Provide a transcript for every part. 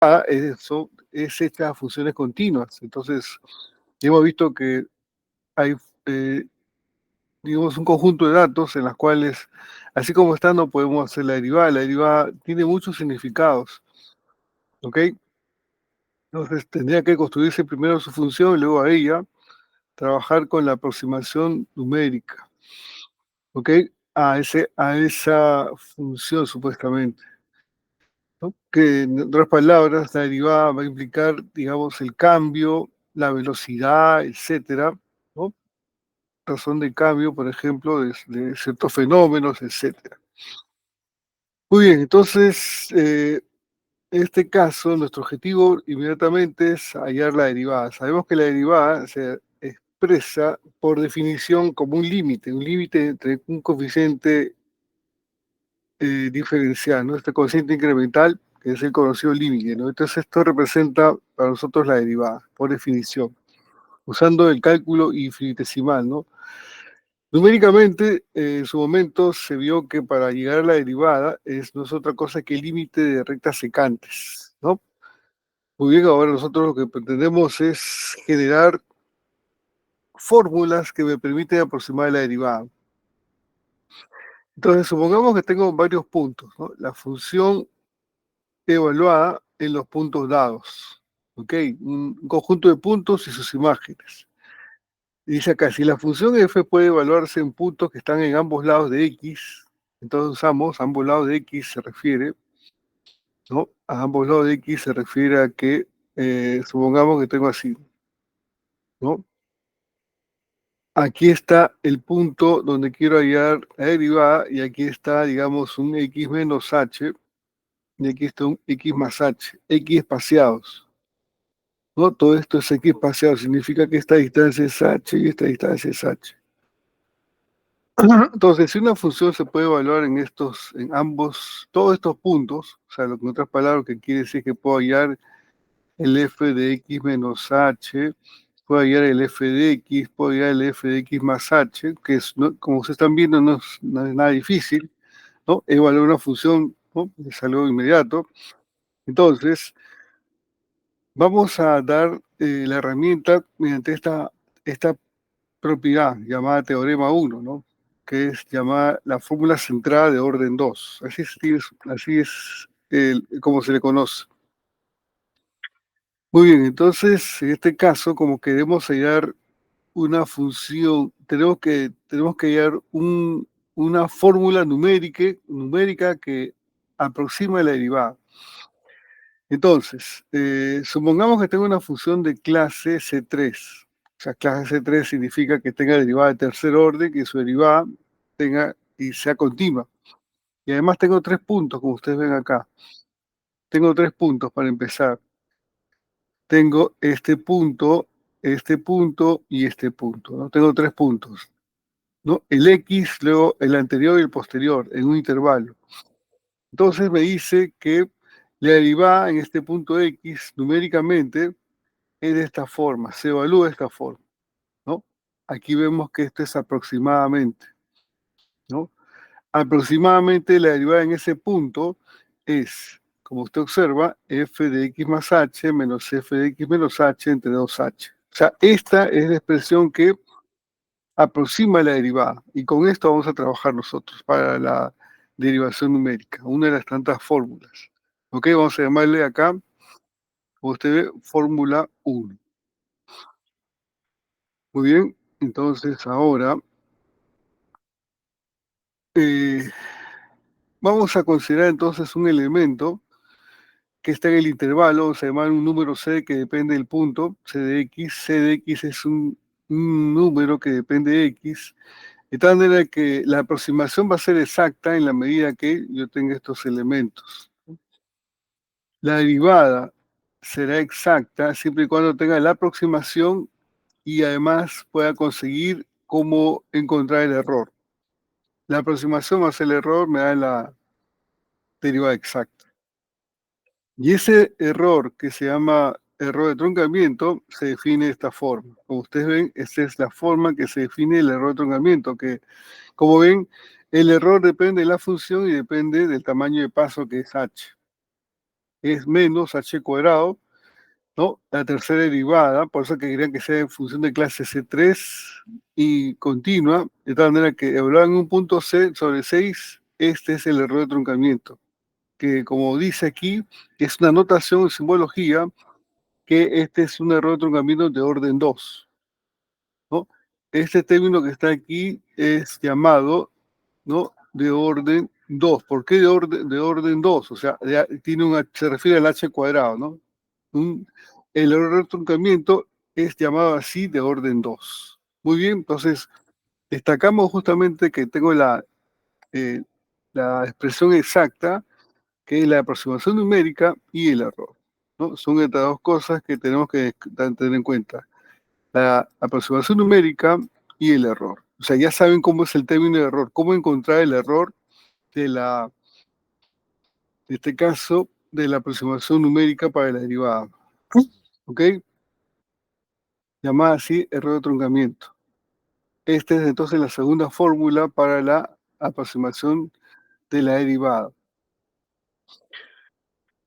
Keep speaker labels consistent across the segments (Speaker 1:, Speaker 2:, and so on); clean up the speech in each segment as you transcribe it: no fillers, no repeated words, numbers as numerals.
Speaker 1: es estas funciones continuas. Entonces, hemos visto que hay, digamos, un conjunto de datos en las cuales, así como está, no podemos hacer la derivada. La derivada tiene muchos significados, ¿ok? Entonces, tendría que construirse primero su función y luego a ella trabajar con la aproximación numérica, ¿ok? A esa función, supuestamente, ¿no? Que en otras palabras, la derivada va a implicar, digamos, el cambio, la velocidad, etcétera, ¿no? Razón de cambio, por ejemplo, de ciertos fenómenos, etcétera. Muy bien, entonces, en este caso, nuestro objetivo inmediatamente es hallar la derivada. Sabemos que la derivada se expresa por definición como un límite entre un coeficiente diferencial, ¿no? Este coeficiente incremental, que es el conocido límite, ¿no? Entonces esto representa para nosotros la derivada, por definición, usando el cálculo infinitesimal, ¿no? Numéricamente, en su momento se vio que para llegar a la derivada no es otra cosa que el límite de rectas secantes, ¿no? Muy bien, ahora nosotros lo que pretendemos es generar fórmulas que me permiten aproximar la derivada. Entonces, supongamos que tengo varios puntos, ¿no? La función evaluada en los puntos dados, ¿ok? Un conjunto de puntos y sus imágenes. Y dice acá, si la función f puede evaluarse en puntos que están en ambos lados de x, entonces usamos ambos lados de x se refiere, ¿no? A ambos lados de x se refiere a que, supongamos que tengo así, ¿no? Aquí está el punto donde quiero hallar la derivada y aquí está, digamos, un x menos h y aquí está un x más h, x espaciados. ¿No? Todo esto es x espaciado, significa que esta distancia es h y esta distancia es h. Entonces, si una función se puede evaluar en ambos, todos estos puntos, o sea, lo que en otras palabras que quiere decir que puedo hallar el f de x menos h, puedo hallar el f de x, puedo hallar el f de x más h, que es, ¿no? Como ustedes están viendo, no es nada difícil, ¿no? Evaluar una función, ¿no? Es algo inmediato. Entonces, vamos a dar la herramienta mediante esta propiedad llamada teorema 1, ¿no? Que es llamada la fórmula centrada de orden 2. Así es como se le conoce. Muy bien, entonces, en este caso, como queremos hallar una función, tenemos que hallar una fórmula numérica que aproxima la derivada. Entonces, supongamos que tengo una función de clase C3. O sea, clase C3 significa que tenga derivada de tercer orden, que su derivada tenga y sea continua. Y además tengo 3 puntos, como ustedes ven acá. Tengo 3 puntos para empezar. Tengo este punto y este punto, ¿no? Tengo 3 puntos, ¿no? El X, luego el anterior y el posterior, en un intervalo. Entonces me dice que la derivada en este punto X numéricamente es de esta forma, se evalúa de esta forma, ¿no? Aquí vemos que esto es aproximadamente, ¿no? Aproximadamente la derivada en ese punto es, como usted observa, f de x más h menos f de x menos h entre 2h. O sea, esta es la expresión que aproxima la derivada. Y con esto vamos a trabajar nosotros para la derivación numérica, una de las tantas fórmulas. ¿Ok? Vamos a llamarle acá, como usted ve, fórmula 1. Muy bien, entonces ahora eh, vamos a considerar entonces un elemento que está en el intervalo, vamos a llamar un número c que depende del punto, c de x. C de x es un número que depende de x, de tal manera que la aproximación va a ser exacta en la medida que yo tenga estos elementos. La derivada será exacta siempre y cuando tenga la aproximación y además pueda conseguir cómo encontrar el error. La aproximación más el error me da la derivada exacta. Y ese error que se llama error de truncamiento se define de esta forma. Como ustedes ven, esta es la forma que se define el error de truncamiento, que como ven, el error depende de la función y depende del tamaño de paso que es h. es menos h cuadrado, ¿no? La tercera derivada, por eso que querían que sea en función de clase C3 y continua, de tal manera que evaluaban un punto C sobre 6, este es el error de truncamiento, que como dice aquí, es una notación en simbología, que este es un error de truncamiento de orden 2, ¿no? Este término que está aquí es llamado, ¿no?, de orden 2. ¿Por qué de orden 2? O sea, se refiere al h cuadrado, ¿no? El error de truncamiento es llamado así de orden 2. Muy bien, entonces destacamos justamente que tengo la expresión exacta, que es la aproximación numérica y el error, ¿no? Son estas dos cosas que tenemos que tener en cuenta. La aproximación numérica y el error. O sea, ya saben cómo es el término de error, cómo encontrar el error en este caso, de la aproximación numérica para la derivada. ¿Ok? Llamada así error de truncamiento. Esta es entonces la segunda fórmula para la aproximación de la derivada.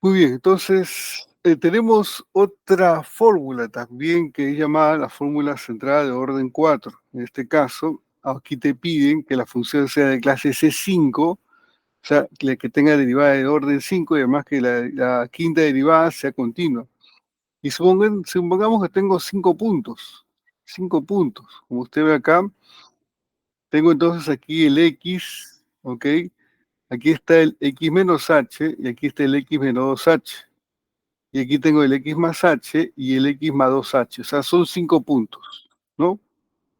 Speaker 1: Muy bien, entonces tenemos otra fórmula también que es llamada la fórmula centrada de orden 4. En este caso, aquí te piden que la función sea de clase C5, o sea, que tenga derivada de orden 5 y además que la quinta derivada sea continua. Y supongamos que tengo 5 puntos. 5 puntos. Como usted ve acá, tengo entonces aquí el X, ¿ok? Aquí está el X menos H y aquí está el X menos 2H. Y aquí tengo el X más H y el X más 2H. O sea, son 5 puntos, ¿no?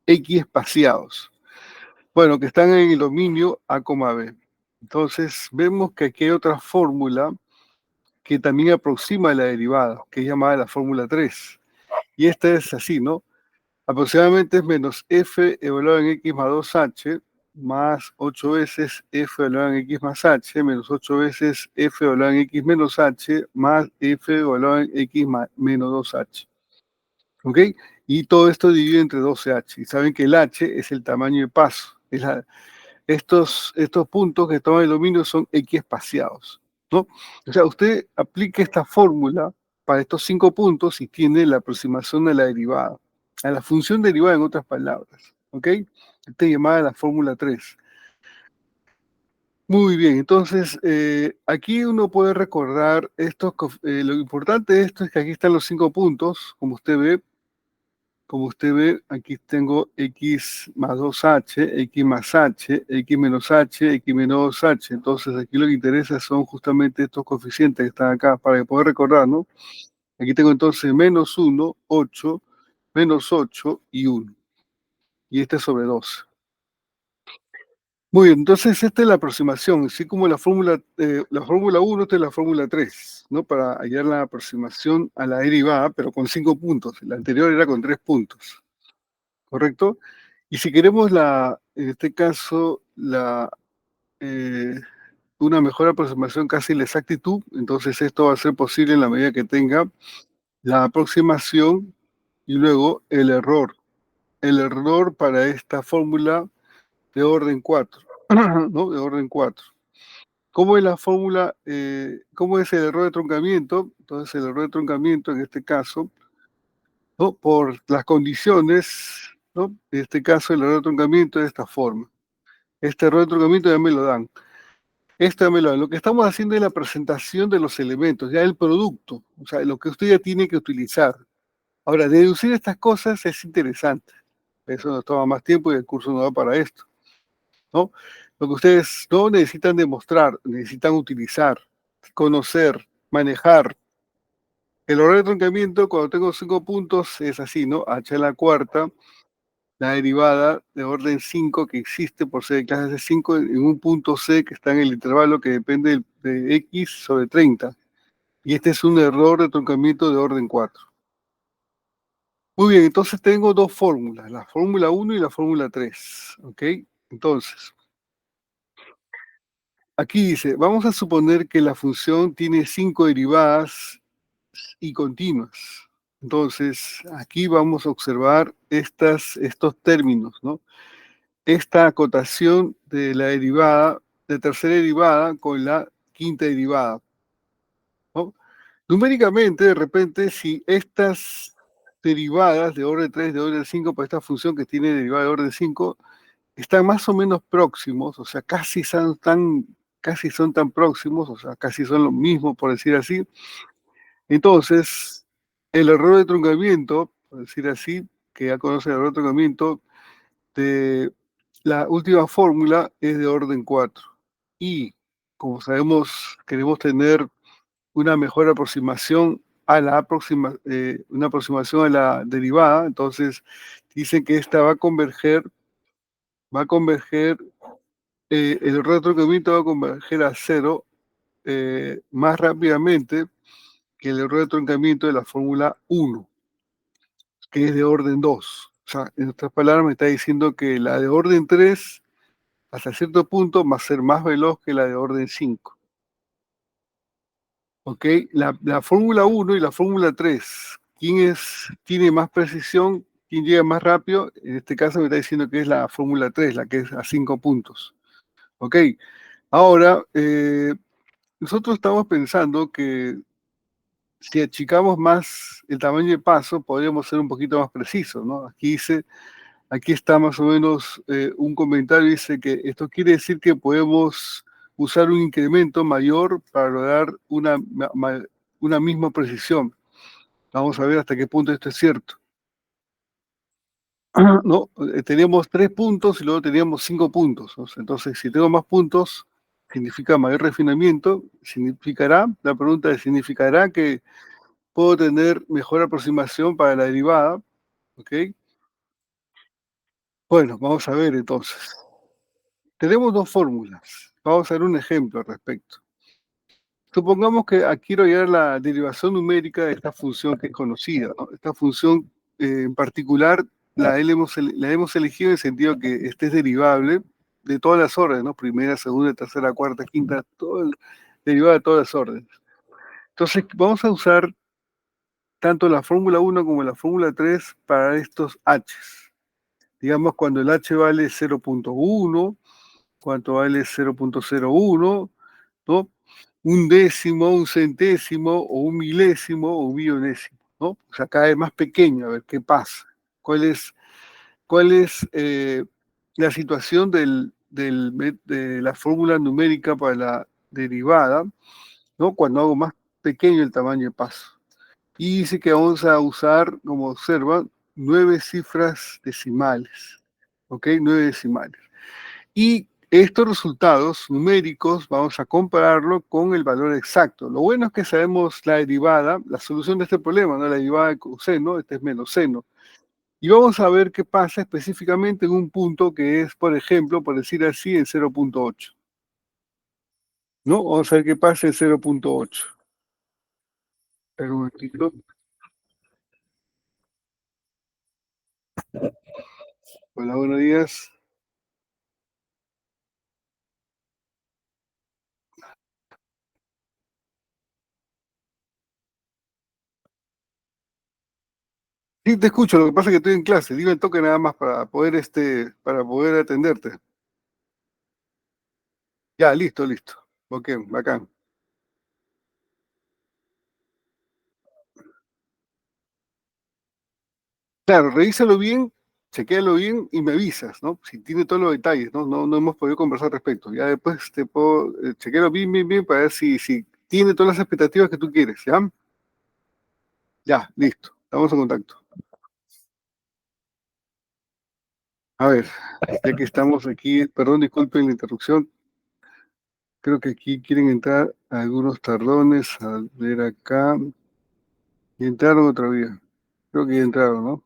Speaker 1: X espaciados. Bueno, que están en el dominio A, B. Entonces, vemos que aquí hay otra fórmula que también aproxima la derivada, que es llamada la fórmula 3. Y esta es así, ¿no? Aproximadamente es menos f evaluado en x más 2h más 8 veces f evaluado en x más h menos 8 veces f evaluado en x menos h más f evaluado en x menos 2h. ¿Ok? Y todo esto dividido entre 12h. Y saben que el h es el tamaño de paso. Estos puntos que toman el dominio son x espaciados, ¿no? O sea, usted aplica esta fórmula para estos 5 puntos y tiene la aproximación de la derivada, a la función derivada en otras palabras, ¿ok? Esta es llamada la fórmula 3. Muy bien, entonces aquí uno puede recordar lo importante de esto es que aquí están los 5 puntos, como usted ve, aquí tengo x más 2h, x más h, x menos h, x menos 2h. Entonces aquí lo que interesa son justamente estos coeficientes que están acá, para poder recordar, ¿no? Aquí tengo entonces menos 1, 8, menos 8 y 1. Y este es sobre 12. Muy bien, entonces esta es la aproximación, así como la fórmula 1, esta es la fórmula 3, ¿no? Para hallar la aproximación a la derivada, pero con 5 puntos. La anterior era con 3 puntos. ¿Correcto? Y si queremos en este caso, eh, una mejor aproximación, casi la exactitud, entonces esto va a ser posible en la medida que tenga la aproximación y luego el error. El error para esta fórmula de orden 4, ¿no? De orden 4. ¿Cómo es la fórmula? ¿Cómo es el error de truncamiento? Entonces el error de truncamiento en este caso, ¿no? Por las condiciones, ¿no? En este caso el error de truncamiento es de esta forma. Este error de truncamiento ya me lo dan. Esto ya me lo dan. Lo que estamos haciendo es la presentación de los elementos, ya el producto, o sea, lo que usted ya tiene que utilizar. Ahora, deducir estas cosas es interesante. Eso nos toma más tiempo y el curso no da para esto, ¿no? Lo que ustedes no necesitan demostrar, necesitan utilizar, conocer, manejar. El error de truncamiento, cuando tengo 5 puntos, es así, ¿no? H a la cuarta, la derivada de orden 5 que existe por ser de clase C5 en un punto C que está en el intervalo que depende de X sobre 30. Y este es un error de truncamiento de orden 4. Muy bien, entonces tengo dos fórmulas, la fórmula 1 y la fórmula 3. ¿Ok? Entonces, aquí dice, vamos a suponer que la función tiene 5 derivadas y continuas. Entonces, aquí vamos a observar estos términos, ¿no? Esta acotación de la derivada, de tercera derivada con la quinta derivada, ¿no? Numéricamente, de repente, si estas derivadas de orden 3, de orden 5, para esta función que tiene derivada de orden 5, están más o menos próximos, o sea, casi son tan próximos, o sea, casi son lo mismo, por decir así. Entonces, el error de truncamiento, por decir así, que ya conoce el error de truncamiento, de la última fórmula es de orden 4. Y, como sabemos, queremos tener una mejor aproximación a una aproximación a la derivada, entonces dicen que esta va a converger, el retrocommito va a converger a cero más rápidamente que el error de truncamiento de la fórmula 1, que es de orden 2. O sea, en otras palabras, me está diciendo que la de orden 3, hasta cierto punto, va a ser más veloz que la de orden 5. ¿Ok? La fórmula 1 y la fórmula 3, tiene más precisión? ¿Quién llega más rápido? En este caso me está diciendo que es la fórmula 3, la que es a 5 puntos. ¿Ok? Ahora, nosotros estamos pensando que si achicamos más el tamaño de paso, podríamos ser un poquito más precisos, ¿no? Aquí está más o menos un comentario, dice que esto quiere decir que podemos usar un incremento mayor para lograr una misma precisión. Vamos a ver hasta qué punto esto es cierto. No, teníamos 3 puntos y luego teníamos 5 puntos, ¿no? Entonces, si tengo más puntos, significa mayor refinamiento. La pregunta es, ¿significará que puedo tener mejor aproximación para la derivada? ¿Ok? Bueno, vamos a ver entonces. Tenemos dos fórmulas. Vamos a ver un ejemplo al respecto. Supongamos que quiero hallar la derivación numérica de esta función que es conocida, ¿no? Esta función en particular la hemos elegido en el sentido que este es derivable de todas las órdenes, ¿no? Primera, segunda, tercera, cuarta, quinta, derivada de todas las órdenes. Entonces vamos a usar tanto la fórmula 1 como la fórmula 3 para estos h's. Digamos cuando el h vale 0.1, cuánto vale 0.01, ¿no? Un décimo, un centésimo, o un milésimo, o un millonésimo, ¿no? O sea, cada vez más pequeño, a ver qué pasa. ¿Cuál es la situación de la fórmula numérica para la derivada, ¿no? Cuando hago más pequeño el tamaño de paso. Y dice que vamos a usar, como observan, 9 cifras decimales, ¿ok? 9 decimales. Y estos resultados numéricos vamos a compararlo con el valor exacto. Lo bueno es que sabemos la derivada, la solución de este problema, ¿no? La derivada de coseno, este es menos seno. Y vamos a ver qué pasa específicamente en un punto que es, por ejemplo, por decir así, en 0.8. ¿No? Vamos a ver qué pasa en 0.8. Espera un momentito. Hola, buenos días. Sí, te escucho, lo que pasa es que estoy en clase. Dime el toque nada más para poder atenderte. Ya, listo, listo. Ok, bacán. Claro, revísalo bien, chequéalo bien y me avisas, ¿no? Si tiene todos los detalles, ¿no? No hemos podido conversar al respecto. Ya después te puedo chequearlo bien, bien, bien para ver si tiene todas las expectativas que tú quieres, ¿ya? Ya, listo. Estamos en contacto. A ver, ya que estamos aquí, perdón, disculpen la interrupción. Creo que aquí quieren entrar algunos tardones. A ver acá. Y entraron otra vez. Creo que ya entraron, ¿no?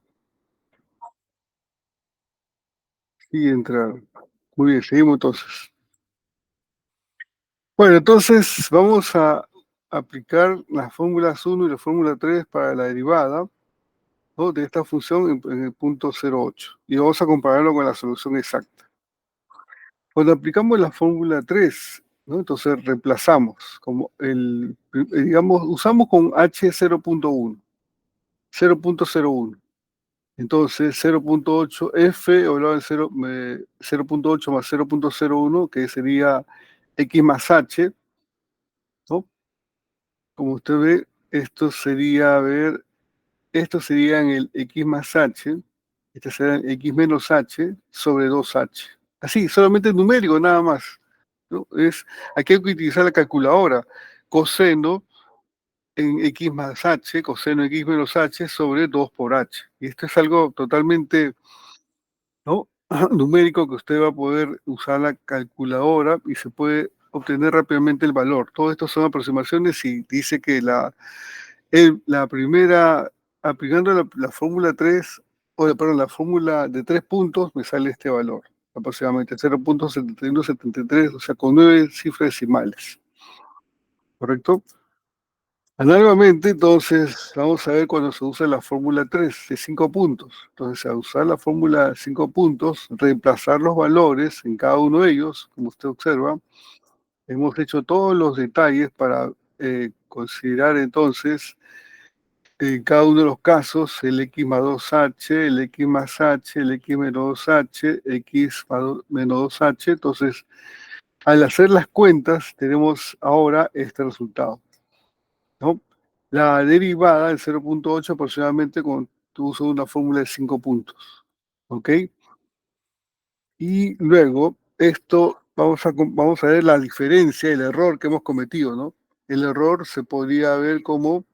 Speaker 1: Sí, entraron. Muy bien, seguimos entonces. Bueno, entonces vamos a aplicar las fórmulas 1 y la fórmula 3 para la derivada, ¿no? De esta función en el punto 0,8. Y vamos a compararlo con la solución exacta. Cuando aplicamos la fórmula 3, ¿no? Entonces reemplazamos, digamos, usamos con h 0.1, 0.01. Entonces 0.8 f, o el 0.8 más 0.01, que sería x más h, ¿no? Como usted ve, esto sería, a ver, esto sería en el x más h, este será x menos h sobre 2h. Así, solamente numérico, nada más, ¿no? Aquí hay que utilizar la calculadora. Coseno en x más h, coseno en x menos h sobre 2 por h. Y esto es algo totalmente, ¿no? numérico, que usted va a poder usar la calculadora y se puede obtener rápidamente el valor. Todo esto son aproximaciones y dice que la primera, aplicando la fórmula 3, perdón, la fórmula de 3 puntos, me sale este valor, aproximadamente 0.7173, o sea, con 9 cifras decimales, ¿correcto? Análogamente, entonces, vamos a ver cuando se usa la fórmula 3 de 5 puntos. Entonces, al usar la fórmula de 5 puntos, reemplazar los valores en cada uno de ellos, como usted observa, hemos hecho todos los detalles para considerar entonces en cada uno de los casos el x más 2h, el x más h, el x menos 2h, x menos 2h. Entonces, al hacer las cuentas, tenemos ahora este resultado, ¿no? La derivada del 0.8 aproximadamente con tu uso de una fórmula de 5 puntos, ¿ok? Y luego, esto, vamos a ver la diferencia, el error que hemos cometido, ¿no? El error se podría ver como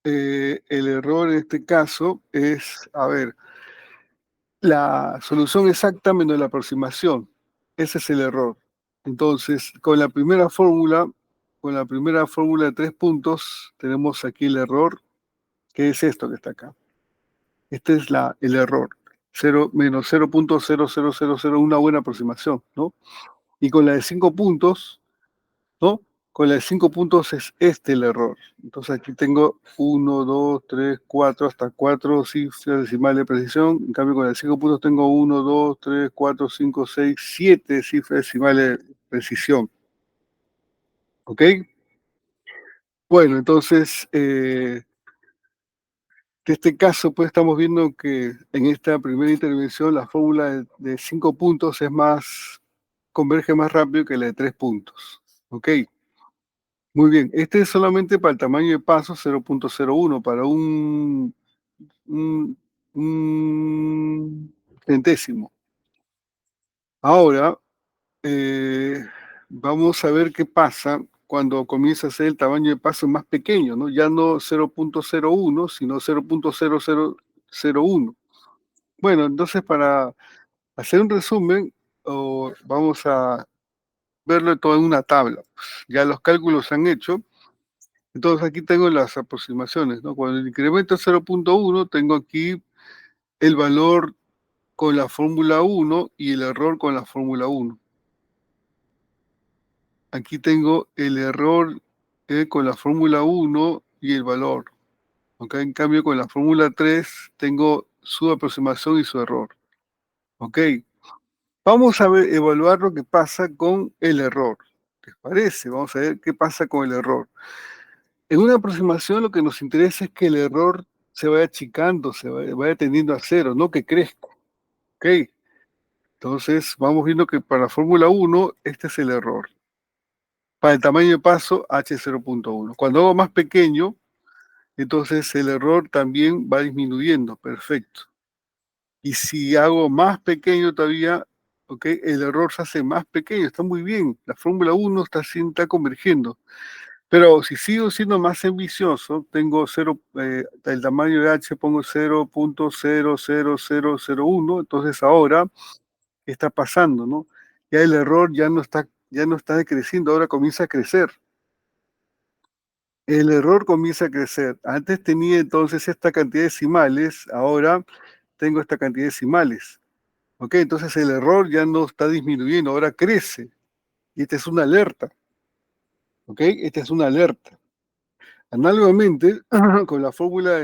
Speaker 1: el error en este caso es, a ver, la solución exacta menos la aproximación. Ese es el error. Entonces, con la primera fórmula de 3 puntos, tenemos aquí el error, que es esto que está acá. Este es el error. 0 menos 0.00001, una buena aproximación, ¿no? Y con la de 5 puntos, ¿no? Con la de 5 puntos es este el error. Entonces aquí tengo 1, 2, 3, 4, hasta 4 cifras decimales de precisión. En cambio, con la de 5 puntos tengo 1, 2, 3, 4, 5, 6, 7 cifras decimales de precisión. ¿Ok? Bueno, entonces, en este caso, pues estamos viendo que en esta primera intervención la fórmula de 5 puntos converge más rápido que la de 3 puntos. ¿Ok? Muy bien, este es solamente para el tamaño de paso 0.01, para un, un centésimo. Ahora, eh, vamos a ver qué pasa cuando comienza a ser el tamaño de paso más pequeño, ¿no? Ya no 0.01, sino 0.0001. Bueno, entonces para hacer un resumen, vamos a verlo todo en una tabla. Ya los cálculos se han hecho. Entonces aquí tengo las aproximaciones, ¿no? Cuando el incremento es 0.1, tengo aquí el valor con la fórmula 1 y el error con la fórmula 1. Aquí tengo el error con la fórmula 1 y el valor. ¿Ok? En cambio, con la fórmula 3 tengo su aproximación y su error. ¿Ok? Vamos a evaluar lo que pasa con el error. ¿Les parece? Vamos a ver qué pasa con el error. En una aproximación lo que nos interesa es que el error se vaya achicando, vaya tendiendo a cero, no que crezca. ¿Ok? Entonces vamos viendo que para la fórmula 1 este es el error. Para el tamaño de paso, H0.1. Cuando hago más pequeño, entonces el error también va disminuyendo. Perfecto. Y si hago más pequeño todavía, ¿ok? El error se hace más pequeño. Está muy bien. La fórmula 1 está convergiendo. Pero si sigo siendo más ambicioso, tengo el tamaño de H pongo 0.00001, entonces ahora, ¿qué está pasando, no? Ya el error ya no está decreciendo, ahora comienza a crecer. El error comienza a crecer. Antes tenía entonces esta cantidad de decimales, ahora tengo esta cantidad de decimales. ¿Ok? Entonces el error ya no está disminuyendo, ahora crece. Y esta es una alerta. ¿Ok? Esta es una alerta. Análogamente, con la fórmula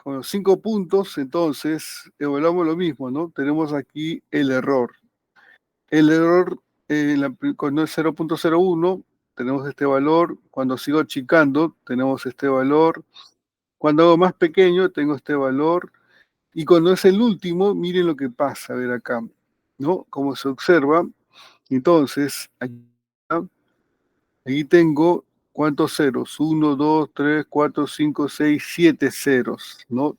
Speaker 1: con los 5 puntos, entonces evaluamos lo mismo, ¿no? Tenemos aquí el error. El error cuando es 0.01, tenemos este valor. Cuando sigo achicando, tenemos este valor. Cuando hago más pequeño, tengo este valor. Y cuando es el último, miren lo que pasa, a ver acá, ¿no? Como se observa, entonces, aquí, Ahí tengo cuántos ceros, uno, 2, 3, 4, 5, 6, 7 ceros, ¿no?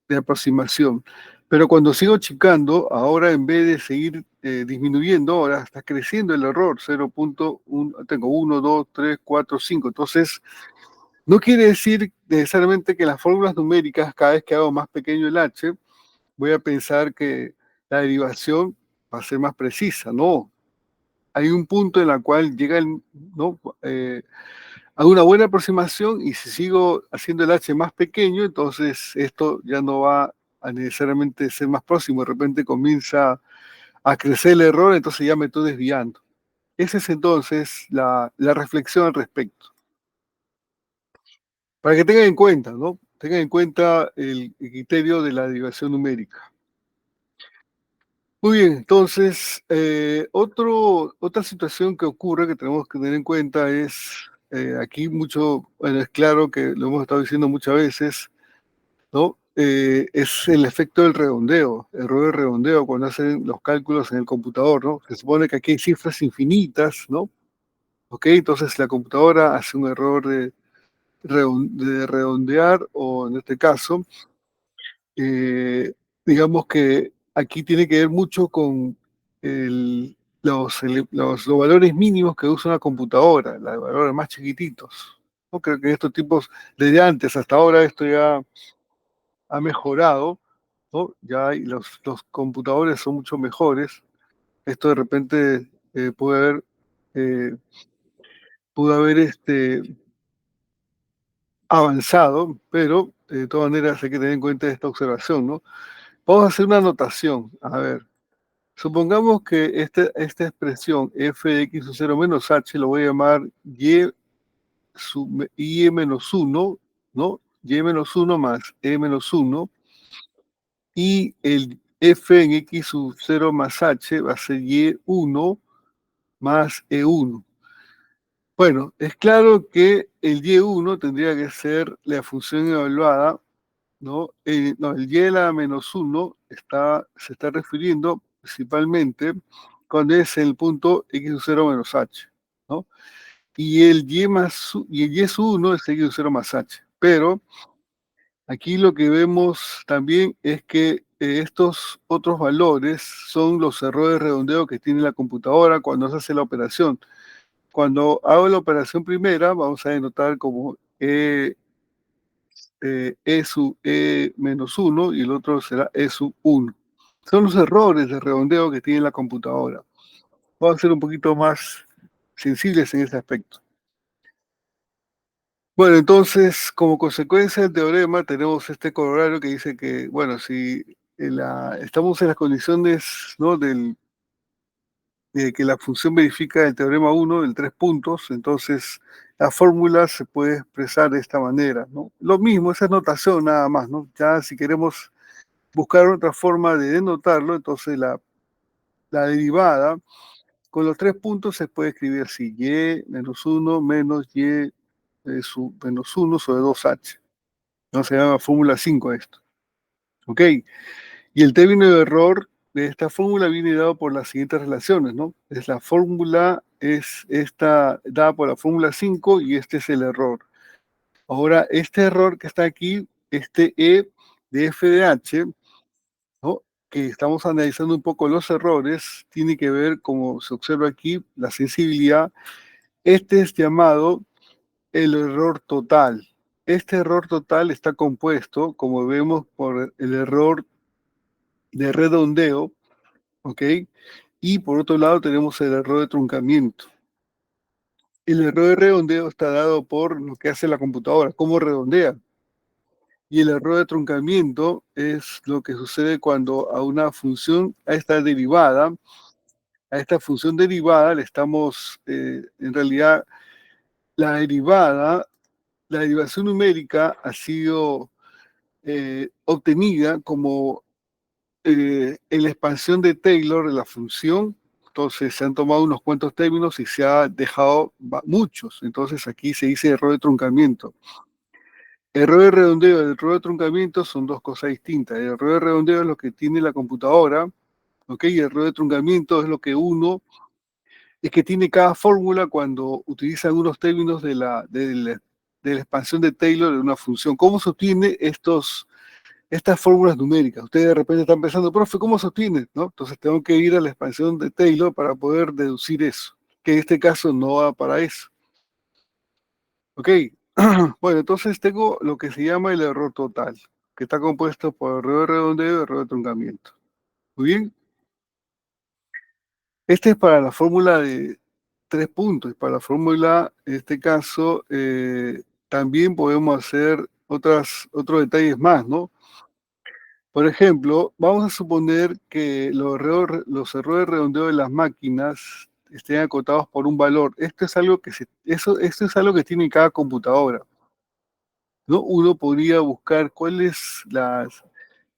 Speaker 1: De aproximación. Pero cuando sigo achicando, ahora en vez de seguir disminuyendo, ahora está creciendo el error, 0.1, tengo uno, 2, 3, 4, 5. Entonces, no quiere decir necesariamente que las fórmulas numéricas, cada vez que hago más pequeño el h, voy a pensar que la derivación va a ser más precisa. No, hay un punto en el cual llega ¿no? Hago una buena aproximación y si sigo haciendo el h más pequeño, entonces esto ya no va a necesariamente ser más próximo. De repente comienza a crecer el error, entonces ya me estoy desviando. Esa es entonces la reflexión al respecto. Para que tengan en cuenta, ¿no? Tengan en cuenta el criterio de la derivación numérica. Muy bien, entonces, otra situación que ocurre que tenemos que tener en cuenta es, aquí bueno, es claro que lo hemos estado diciendo muchas veces, ¿no? Es el efecto del redondeo, error de redondeo cuando hacen los cálculos en el computador, ¿no? Se supone que aquí hay cifras infinitas, ¿no? Ok, entonces la computadora hace un error de redondear, o en este caso, digamos que aquí tiene que ver mucho con los valores mínimos que usa una computadora, los valores más chiquititos. ¿No? Creo que estos tipos, desde antes hasta ahora, esto ya ha mejorado, ¿no? Los computadores son mucho mejores. Esto de repente eh, pudo haber avanzado, pero de todas maneras hay que tener en cuenta esta observación, ¿no? Vamos a hacer una anotación. A ver, supongamos que esta expresión f de x sub 0 menos h lo voy a llamar y menos 1, ¿no? Y menos 1 más e menos 1, y el f en x sub 0 más h va a ser y1 más e1. Bueno, es claro que el y1 tendría que ser la función evaluada, ¿no? No, el y a la menos 1 se está refiriendo principalmente cuando es el punto x sub 0 menos h, ¿no? Y el y sub 1 es x sub 0 más h. Pero aquí lo que vemos también es que estos otros valores son los errores de redondeo que tiene la computadora cuando se hace la operación. Cuando hago la operación primera, vamos a denotar como E sub E menos 1 y el otro será E sub 1. Son los errores de redondeo que tiene la computadora. Vamos a ser un poquito más sensibles en ese aspecto. Bueno, entonces, como consecuencia del teorema, tenemos este corolario que dice que, bueno, si estamos en las condiciones, ¿no? De que la función verifica el teorema 1 en 3 puntos, entonces la fórmula se puede expresar de esta manera, ¿no? Lo mismo, esa es notación nada más, ¿no? Ya si queremos buscar otra forma de denotarlo, entonces la derivada con los 3 puntos se puede escribir así: y menos 1 menos y sub menos 1 sobre 2h. ¿No? Se llama fórmula 5 esto. ¿Ok? Y el término de error de esta fórmula viene dado por las siguientes relaciones, ¿no? La fórmula es esta dada por la fórmula 5 y este es el error. Ahora, este error que está aquí, este E de f de h, ¿no? Que estamos analizando un poco los errores, tiene que ver, como se observa aquí, la sensibilidad. Este es llamado el error total. Este error total está compuesto, como vemos, por el error de redondeo, ¿ok? Y por otro lado tenemos el error de truncamiento. El error de redondeo está dado por lo que hace la computadora, cómo redondea. Y el error de truncamiento es lo que sucede cuando a una función, a esta función derivada, le estamos, en realidad, la derivación numérica ha sido obtenida como en la expansión de Taylor de la función. Entonces se han tomado unos cuantos términos y se ha dejado muchos. Entonces aquí se dice error de truncamiento. Error de redondeo y error de truncamiento son dos cosas distintas. El error de redondeo es lo que tiene la computadora, ¿ok? Y el error de truncamiento es lo que uno es que tiene cada fórmula cuando utiliza algunos términos de la expansión de Taylor de una función. ¿Cómo se obtiene estas fórmulas numéricas? Ustedes de repente están pensando, profe, ¿cómo se obtiene? ¿No? Entonces tengo que ir a la expansión de Taylor para poder deducir eso, que en este caso no va para eso. Ok, bueno, entonces tengo lo que se llama el error total, que está compuesto por error de redondeo y error de truncamiento. Muy bien, este es para la fórmula de 3 puntos. Para la fórmula, en este caso, también podemos hacer otros detalles más, ¿no? Por ejemplo, vamos a suponer que los errores de redondeo de las máquinas estén acotados por un valor. Esto es algo que tiene cada computadora, ¿no? Uno podría buscar cuál es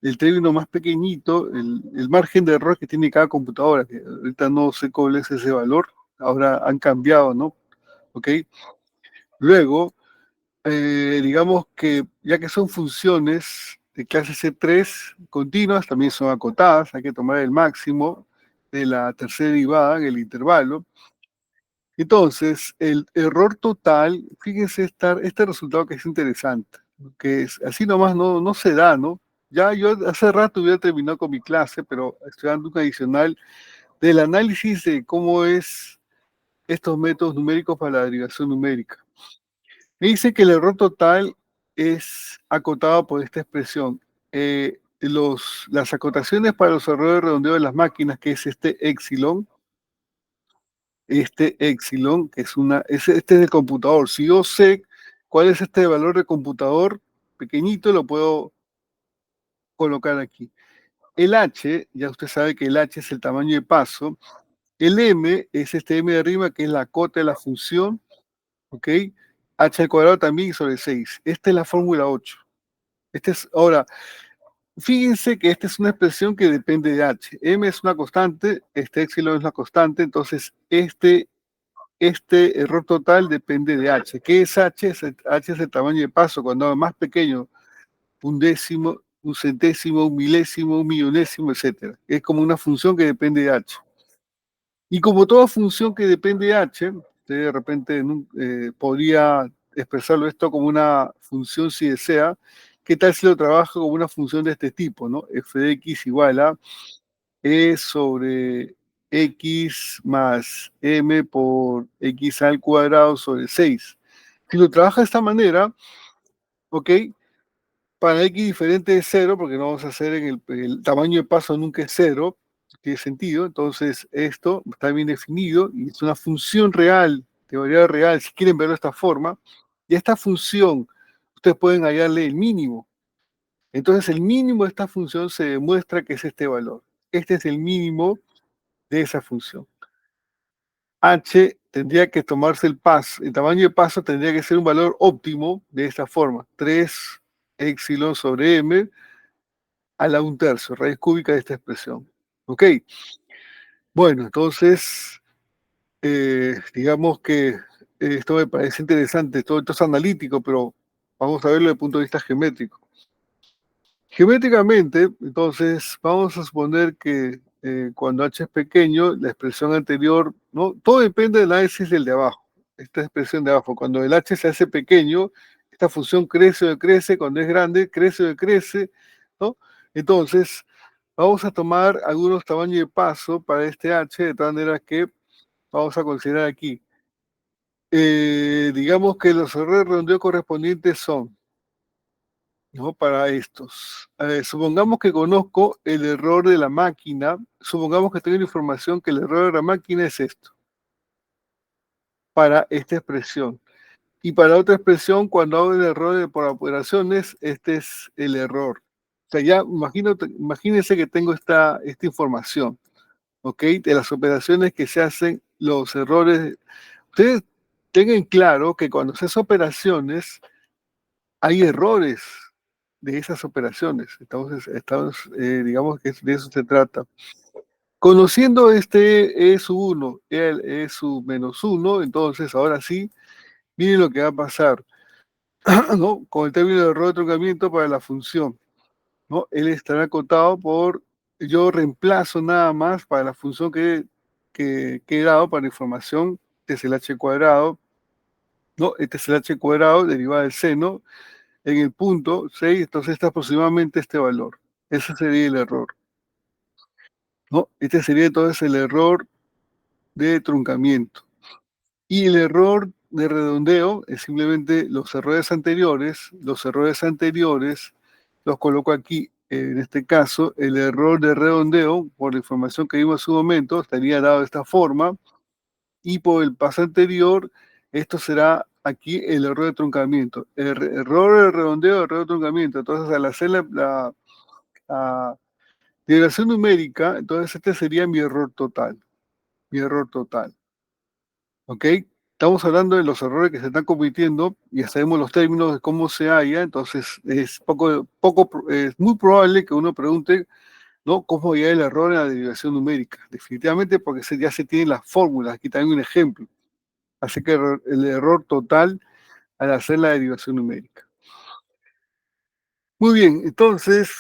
Speaker 1: el término más pequeñito, el margen de error que tiene cada computadora, que ahorita no sé cuál es ese valor, ahora han cambiado, ¿no? ¿Ok? Luego, digamos que ya que son funciones de clase C3 continuas, también son acotadas, hay que tomar el máximo de la tercera derivada en el intervalo. Entonces, el error total, fíjense este resultado que es interesante, que es, así nomás no se da, ¿no? Ya yo hace rato hubiera terminado con mi clase, pero estoy dando un adicional del análisis de cómo es estos métodos numéricos para la derivación numérica. Me dice que el error total es acotado por esta expresión. Las acotaciones para los errores de redondeo de las máquinas, que es este epsilon, que este es del computador. Si yo sé cuál es este valor de computador pequeñito, lo puedo colocar aquí. El h, ya usted sabe que el h es el tamaño de paso. El m es este m de arriba, que es la cota de la función, ¿ok? H al cuadrado también sobre 6. Esta es la fórmula 8. Ahora, fíjense que esta es una expresión que depende de h. M es una constante, este epsilon es una constante, entonces este error total depende de h. ¿Qué es h? H es el tamaño de paso, cuando es más pequeño, un décimo, un centésimo, un milésimo, un millonésimo, etc. Es como una función que depende de h. Y como toda función que depende de h, usted de repente podría expresarlo esto como una función si desea. ¿Qué tal si lo trabajo como una función de este tipo, ¿no? F de x igual a e sobre x más m por x al cuadrado sobre 6. Si lo trabaja de esta manera, ¿ok? Para x diferente de 0, porque no vamos a hacer el tamaño de paso nunca es 0, tiene sentido, entonces esto está bien definido y es una función real, de variable real, si quieren verlo de esta forma, y a esta función ustedes pueden hallarle el mínimo. Entonces el mínimo de esta función se demuestra que es este valor. Este es el mínimo de esa función. H tendría que tomarse el tamaño de paso tendría que ser un valor óptimo de esta forma, 3 epsilon sobre m a la 1/3, raíz cúbica de esta expresión. ¿Ok? Bueno, entonces, digamos que esto me parece interesante, todo esto es analítico, pero vamos a verlo desde el punto de vista geométrico. Geométricamente, entonces, vamos a suponer que cuando h es pequeño, la expresión anterior, ¿no? Todo depende del análisis del de abajo, esta expresión de abajo. Cuando el h se hace pequeño, esta función crece o decrece, cuando es grande, crece o decrece, ¿no? Entonces, vamos a tomar algunos tamaños de paso para este h, de tal manera que vamos a considerar aquí. Digamos que los errores de redondeo correspondientes son, ¿no? Para estos. Supongamos que conozco el error de la máquina, supongamos que tengo la información que el error de la máquina es esto, para esta expresión. Y para otra expresión, cuando hago el error por operaciones, este es el error. O sea, ya imagínense que tengo esta información, ¿ok? De las operaciones que se hacen, los errores. Ustedes tengan claro que cuando se hacen operaciones, hay errores de esas operaciones. Entonces, digamos que de eso se trata. Conociendo este E sub 1, el E sub menos 1, entonces ahora sí, miren lo que va a pasar, ¿no? Con el término de error de truncamiento para la función, ¿no? Él estará acotado por, yo reemplazo nada más para la función que que he dado para información. Este es el h cuadrado, ¿no? Este es el h cuadrado derivado del seno en el punto 6, entonces está aproximadamente este valor. Ese sería el error, ¿no? Este sería entonces el error de truncamiento. Y el error de redondeo es simplemente los errores anteriores los coloco aquí. En este caso, el error de redondeo, por la información que vimos hace un momento, estaría dado de esta forma, y por el paso anterior, esto será aquí el error de truncamiento. Error de redondeo, error de truncamiento. Entonces, al hacer la integración numérica, entonces este sería mi error total. Mi error total. ¿Ok? Estamos hablando de los errores que se están cometiendo, y ya sabemos los términos de cómo se halla, entonces es muy probable que uno pregunte, ¿no? ¿Cómo hallar el error en la derivación numérica? Definitivamente porque ya se tienen las fórmulas. Aquí también un ejemplo. Así que el error total al hacer la derivación numérica. Muy bien, entonces,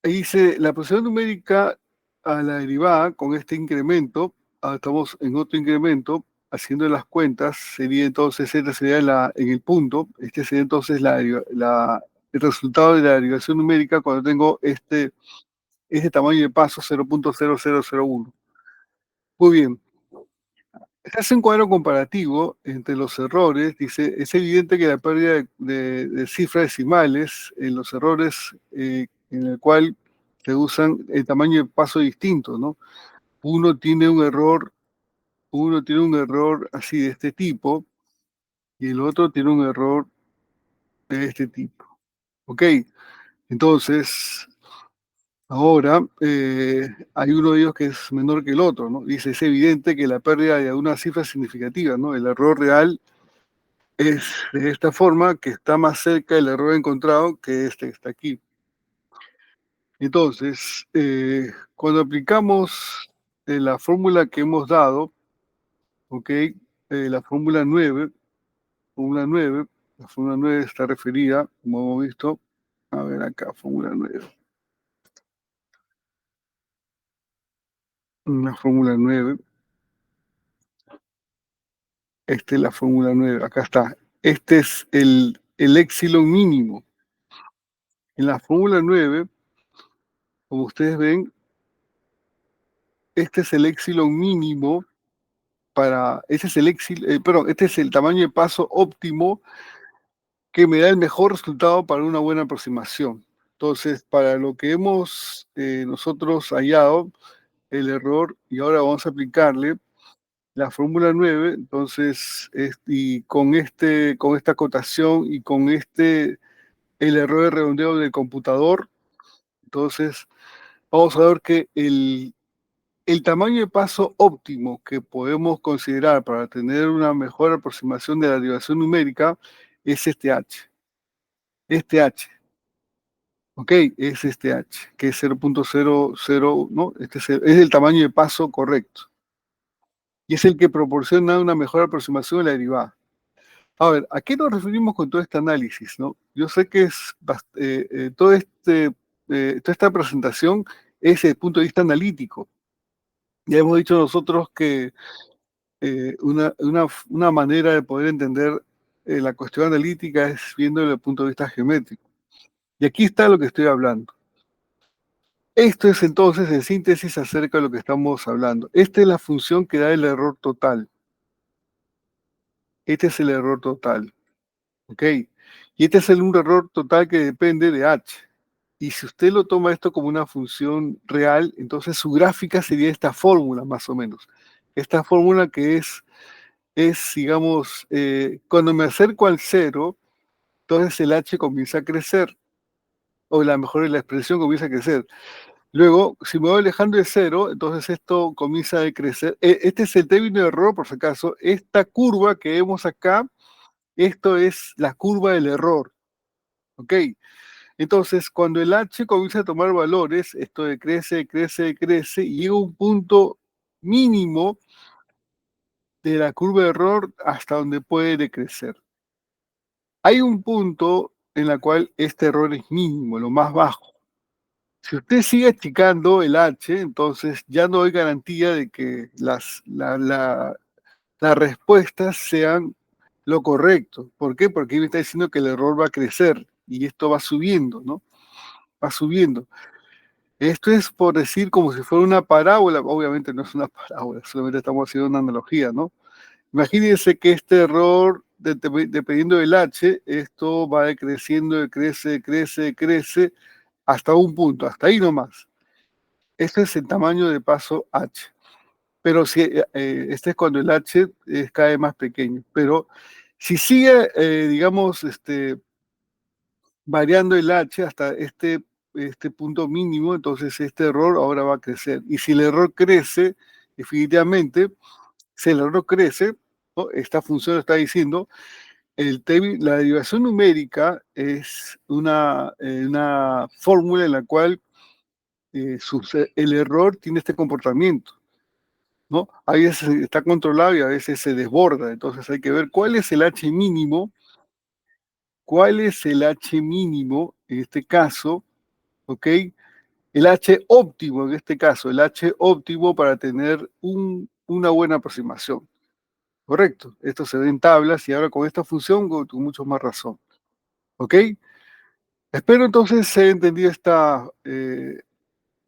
Speaker 1: ahí dice la posición numérica a la derivada con este incremento. Estamos en otro incremento, haciendo las cuentas, sería entonces, esta sería en el punto, este sería entonces el resultado de la derivación numérica cuando tengo este tamaño de paso 0.0001. Muy bien. Se hace un cuadro comparativo entre los errores. Dice, es evidente que la pérdida de cifras decimales en los errores en el cual se usan el tamaño de paso distinto, ¿no? Uno tiene un error, uno tiene un error así de este tipo, y el otro tiene un error de este tipo. ¿Ok? Entonces, ahora hay uno de ellos que es menor que el otro, ¿no? Dice, es evidente que la pérdida de una cifra significativa, ¿no? El error real es de esta forma, que está más cerca del error encontrado que este que está aquí. Entonces, cuando aplicamos la fórmula que hemos dado, ¿ok? La fórmula 9 está referida, como hemos visto, a ver acá, fórmula 9. Una fórmula 9, esta es la fórmula 9, acá está. Este es el épsilon mínimo. En la fórmula 9, como ustedes ven, este es el épsilon mínimo este es este es el tamaño de paso óptimo que me da el mejor resultado para una buena aproximación. Entonces, para lo que hemos nosotros hallado, el error, y ahora vamos a aplicarle la fórmula 9, entonces, y con esta acotación y con el error de redondeo del computador, entonces vamos a ver que el tamaño de paso óptimo que podemos considerar para tener una mejor aproximación de la derivación numérica es este h. Este h, ¿ok? Es este h, que es 0.00, ¿no? Es el tamaño de paso correcto. Y es el que proporciona una mejor aproximación de la derivada. A ver, ¿a qué nos referimos con todo este análisis, no? Yo sé que toda esta presentación es desde el punto de vista analítico. Ya hemos dicho nosotros que una manera de poder entender la cuestión analítica es viendo desde el punto de vista geométrico. Y aquí está lo que estoy hablando. Esto es entonces en síntesis acerca de lo que estamos hablando. Esta es la función que da el error total. Este es el error total. ¿Ok? Y este es un error total que depende de h. Y si usted lo toma esto como una función real, entonces su gráfica sería esta fórmula más o menos. Esta fórmula que digamos, cuando me acerco al cero, entonces el h comienza a crecer, o la mejor la expresión comienza a crecer. Luego, si me voy alejando de cero, entonces esto comienza a decrecer. Este es el término de error, por si acaso. Esta curva que vemos acá, esto es la curva del error. ¿Ok? Entonces, cuando el h comienza a tomar valores, esto decrece, crece, crece, y llega a un punto mínimo de la curva de error hasta donde puede decrecer. Hay un punto en el cual este error es mínimo, lo más bajo. Si usted sigue achicando el H, entonces ya no hay garantía de que las respuestas sean lo correcto. ¿Por qué? Porque ahí me está diciendo que el error va a crecer y esto va subiendo, ¿no? Va subiendo. Esto es por decir como si fuera una parábola, obviamente no es una parábola, solamente estamos haciendo una analogía, ¿no? Imagínense que este error, dependiendo del H, esto va decreciendo, crece, crece, crece, hasta un punto, hasta ahí nomás. Este es el tamaño de paso H. Pero si este es cuando el H cae más pequeño. Pero si sigue, digamos, variando el H hasta este punto mínimo, entonces este error ahora va a crecer. Y si el error crece, definitivamente, si el error crece, ¿no? Esta función está diciendo, la derivación numérica es una fórmula en la cual el error tiene este comportamiento, ¿no? A veces está controlado y a veces se desborda, entonces hay que ver cuál es el H mínimo, cuál es el H mínimo en este caso, ¿ok? El H óptimo en este caso, el H óptimo para tener una buena aproximación. Correcto, esto se ve en tablas y ahora con esta función con mucho más razón. ¿Ok? Espero entonces se haya entendido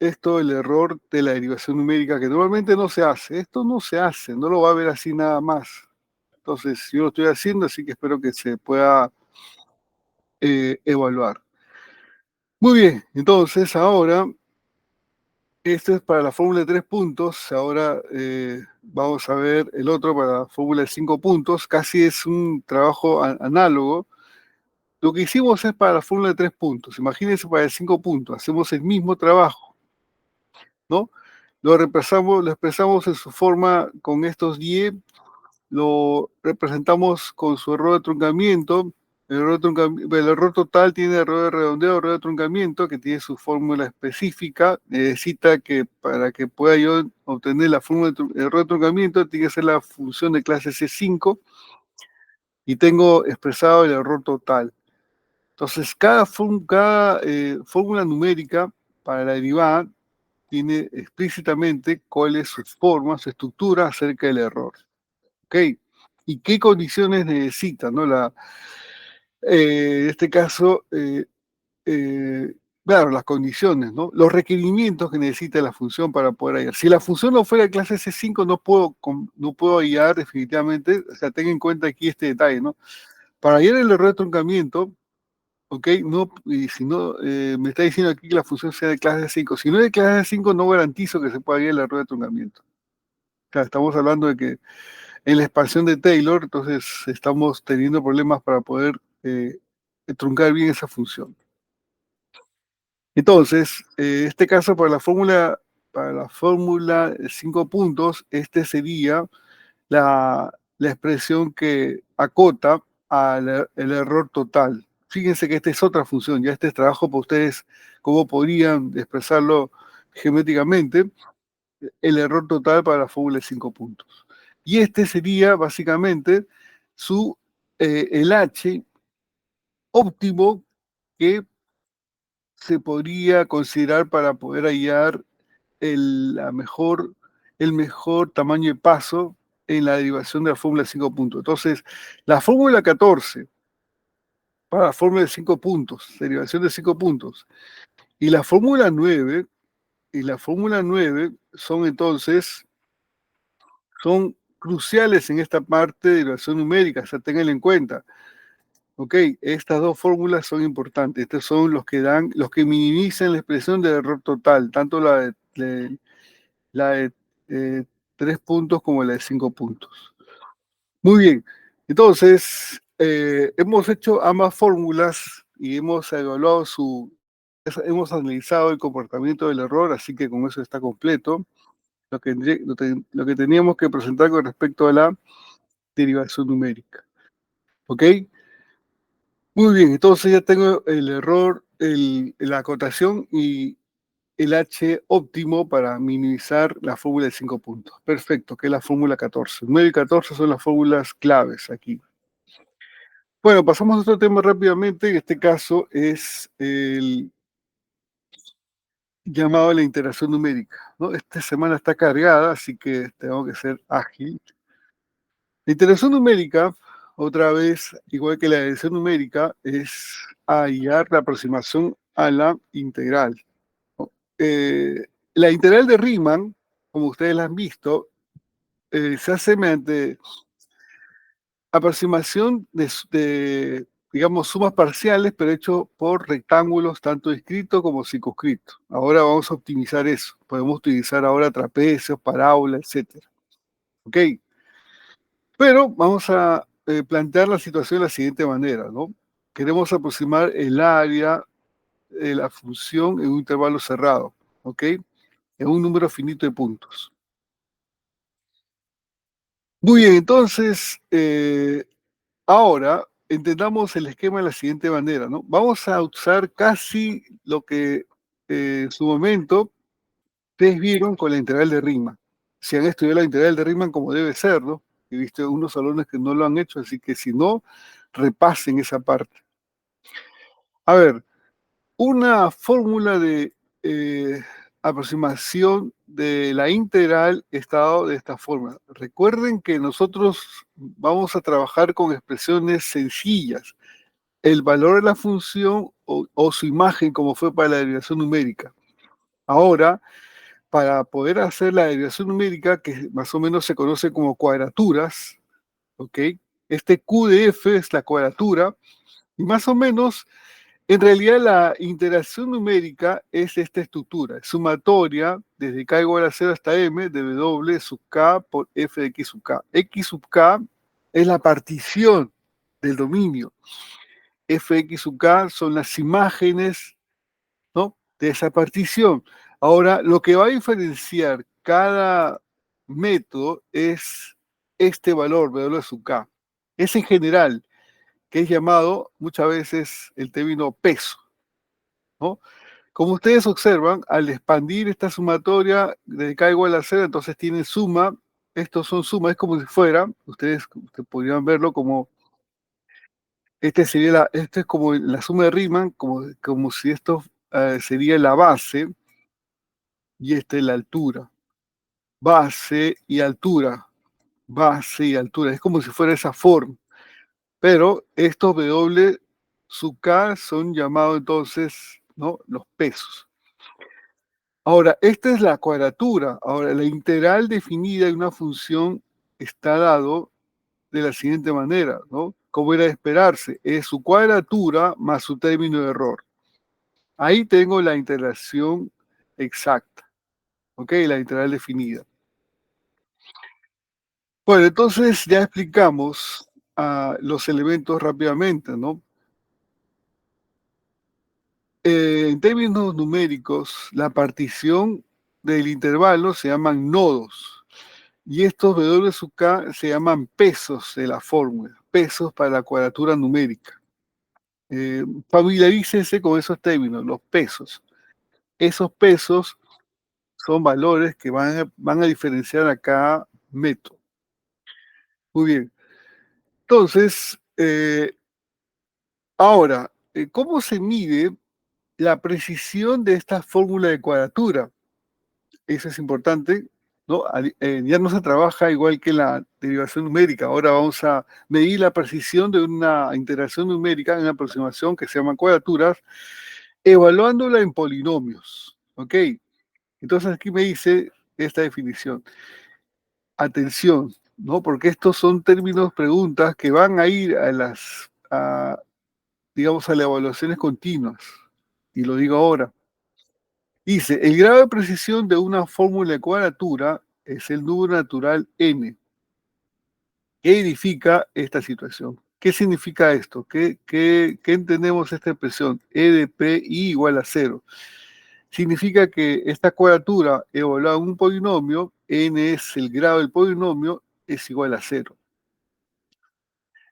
Speaker 1: esto, el error de la derivación numérica, que normalmente no se hace. Esto no se hace, no lo va a ver así nada más. Entonces, yo lo estoy haciendo, así que espero que se pueda evaluar. Muy bien, entonces ahora, esto es para la fórmula de 3 puntos. Ahora vamos a ver el otro para la fórmula de 5 puntos. Casi es un trabajo análogo. Lo que hicimos es para la fórmula de 3 puntos. Imagínense para el 5 puntos. Hacemos el mismo trabajo, ¿no? Lo expresamos en su forma con estos y, lo representamos con su error de truncamiento. El error total tiene error de redondeo, error de truncamiento, que tiene su fórmula específica. Necesita que para que pueda yo obtener la fórmula de error de truncamiento, tiene que ser la función de clase C5 y tengo expresado el error total. Entonces, cada fórmula numérica para la derivada tiene explícitamente cuál es su forma, su estructura acerca del error. ¿Ok? ¿Y qué condiciones necesita, ¿no? En este caso, claro, las condiciones, ¿no? Los requerimientos que necesita la función para poder hallar. Si la función no fuera de clase C5, no puedo hallar definitivamente, o sea, tenga en cuenta aquí este detalle, ¿no? Para hallar el error de truncamiento, ¿ok? No, y si no, me está diciendo aquí que la función sea de clase 5. Si no es de clase 5, no garantizo que se pueda hallar el error de truncamiento. O sea, estamos hablando de que en la expansión de Taylor, entonces estamos teniendo problemas para poder truncar bien esa función. Entonces, este caso para la fórmula de 5 puntos, este sería la expresión que acota el error total. Fíjense que esta es otra función, ya este es trabajo para ustedes, cómo podrían expresarlo geométricamente, el error total para la fórmula de 5 puntos. Y este sería básicamente el H óptimo que se podría considerar para poder hallar el mejor tamaño de paso en la derivación de la fórmula de 5 puntos. Entonces, la fórmula 14 para la fórmula de 5 puntos, derivación de 5 puntos, y la fórmula 9, son entonces, son cruciales en esta parte de derivación numérica, o sea, tenganlo en cuenta. Ok, estas dos fórmulas son importantes. Estos son los que minimizan la expresión del error total, tanto la de 3 puntos como la de 5 puntos. Muy bien, entonces hemos hecho ambas fórmulas y hemos evaluado hemos analizado el comportamiento del error, así que con eso está completo lo que teníamos que presentar con respecto a la derivación numérica. ¿Ok? Muy bien, entonces ya tengo el error, la acotación y el H óptimo para minimizar la fórmula de 5 puntos. Perfecto, que es la fórmula 14. 9 y 14 son las fórmulas claves aquí. Bueno, pasamos a otro tema rápidamente. En este caso es llamado la interacción numérica, ¿no? Esta semana está cargada, así que tengo que ser ágil. La interacción numérica, otra vez, igual que la dirección numérica, es hallar la aproximación a la integral, ¿no? La integral de Riemann, como ustedes la han visto, se hace mediante aproximación digamos, sumas parciales, pero hecho por rectángulos tanto discretos como circunscritos. Ahora vamos a optimizar eso. Podemos utilizar ahora trapecios, parábolas, etcétera. ¿Ok? Pero vamos a plantear la situación de la siguiente manera, ¿no? Queremos aproximar el área de la función en un intervalo cerrado, ¿ok? En un número finito de puntos. Muy bien, entonces, ahora entendamos el esquema de la siguiente manera, ¿no? Vamos a usar casi lo que en su momento ustedes vieron con la integral de Riemann. Si han estudiado la integral de Riemann como debe ser, ¿no? He visto unos salones que no lo han hecho, así que si no, repasen esa parte. A ver, una fórmula de aproximación de la integral está dado de esta forma. Recuerden que nosotros vamos a trabajar con expresiones sencillas. El valor de la función o su imagen, como fue para la derivación numérica. Ahora, para poder hacer la derivación numérica, que más o menos se conoce como cuadraturas, ¿ok? Este Q de F es la cuadratura, y más o menos, en realidad la interacción numérica es esta estructura, es sumatoria desde k igual a 0 hasta m de w sub k por f de x sub k. X sub k es la partición del dominio. Fx sub k son las imágenes, ¿no?, de esa partición. Ahora, lo que va a diferenciar cada método es este valor, W sub k. Es en general, que es llamado muchas veces el término peso, ¿no? Como ustedes observan, al expandir esta sumatoria de k igual a 0, entonces tienen suma. Estos son sumas, es como si fuera, ustedes podrían verlo como este es como la suma de Riemann, como si esto sería la base y esta es la altura. Base y altura, base y altura. Es como si fuera esa forma. Pero estos W sub K son llamados entonces, ¿no?, los pesos. Ahora, esta es la cuadratura. Ahora, la integral definida de una función está dado de la siguiente manera, ¿no? Como era de esperarse, es su cuadratura más su término de error. Ahí tengo la integración exacta, ¿ok? La integral definida. Bueno, entonces ya explicamos los elementos rápidamente, ¿no? En términos numéricos, la partición del intervalo se llaman nodos y estos W sub K se llaman pesos de la fórmula, pesos para la cuadratura numérica. Familiarícense con esos términos, los pesos. Esos pesos son valores que van a diferenciar a cada método. Muy bien. Entonces, ahora, ¿cómo se mide la precisión de esta fórmula de cuadratura? Eso es importante, ¿no? Ya no se trabaja igual que la derivación numérica. Ahora vamos a medir la precisión de una integración numérica en una aproximación que se llama cuadraturas, evaluándola en polinomios. ¿Ok? Entonces aquí me dice esta definición. Atención, ¿no? Porque estos son términos, preguntas que van a ir digamos, a las evaluaciones continuas. Y lo digo ahora. Dice, el grado de precisión de una fórmula de cuadratura es el número natural n. ¿Qué significa esta situación? ¿Qué significa esto? ¿Qué entendemos esta expresión? E de P I igual a 0. Significa que esta cuadratura evaluada en un polinomio, n es el grado del polinomio, es igual a 0.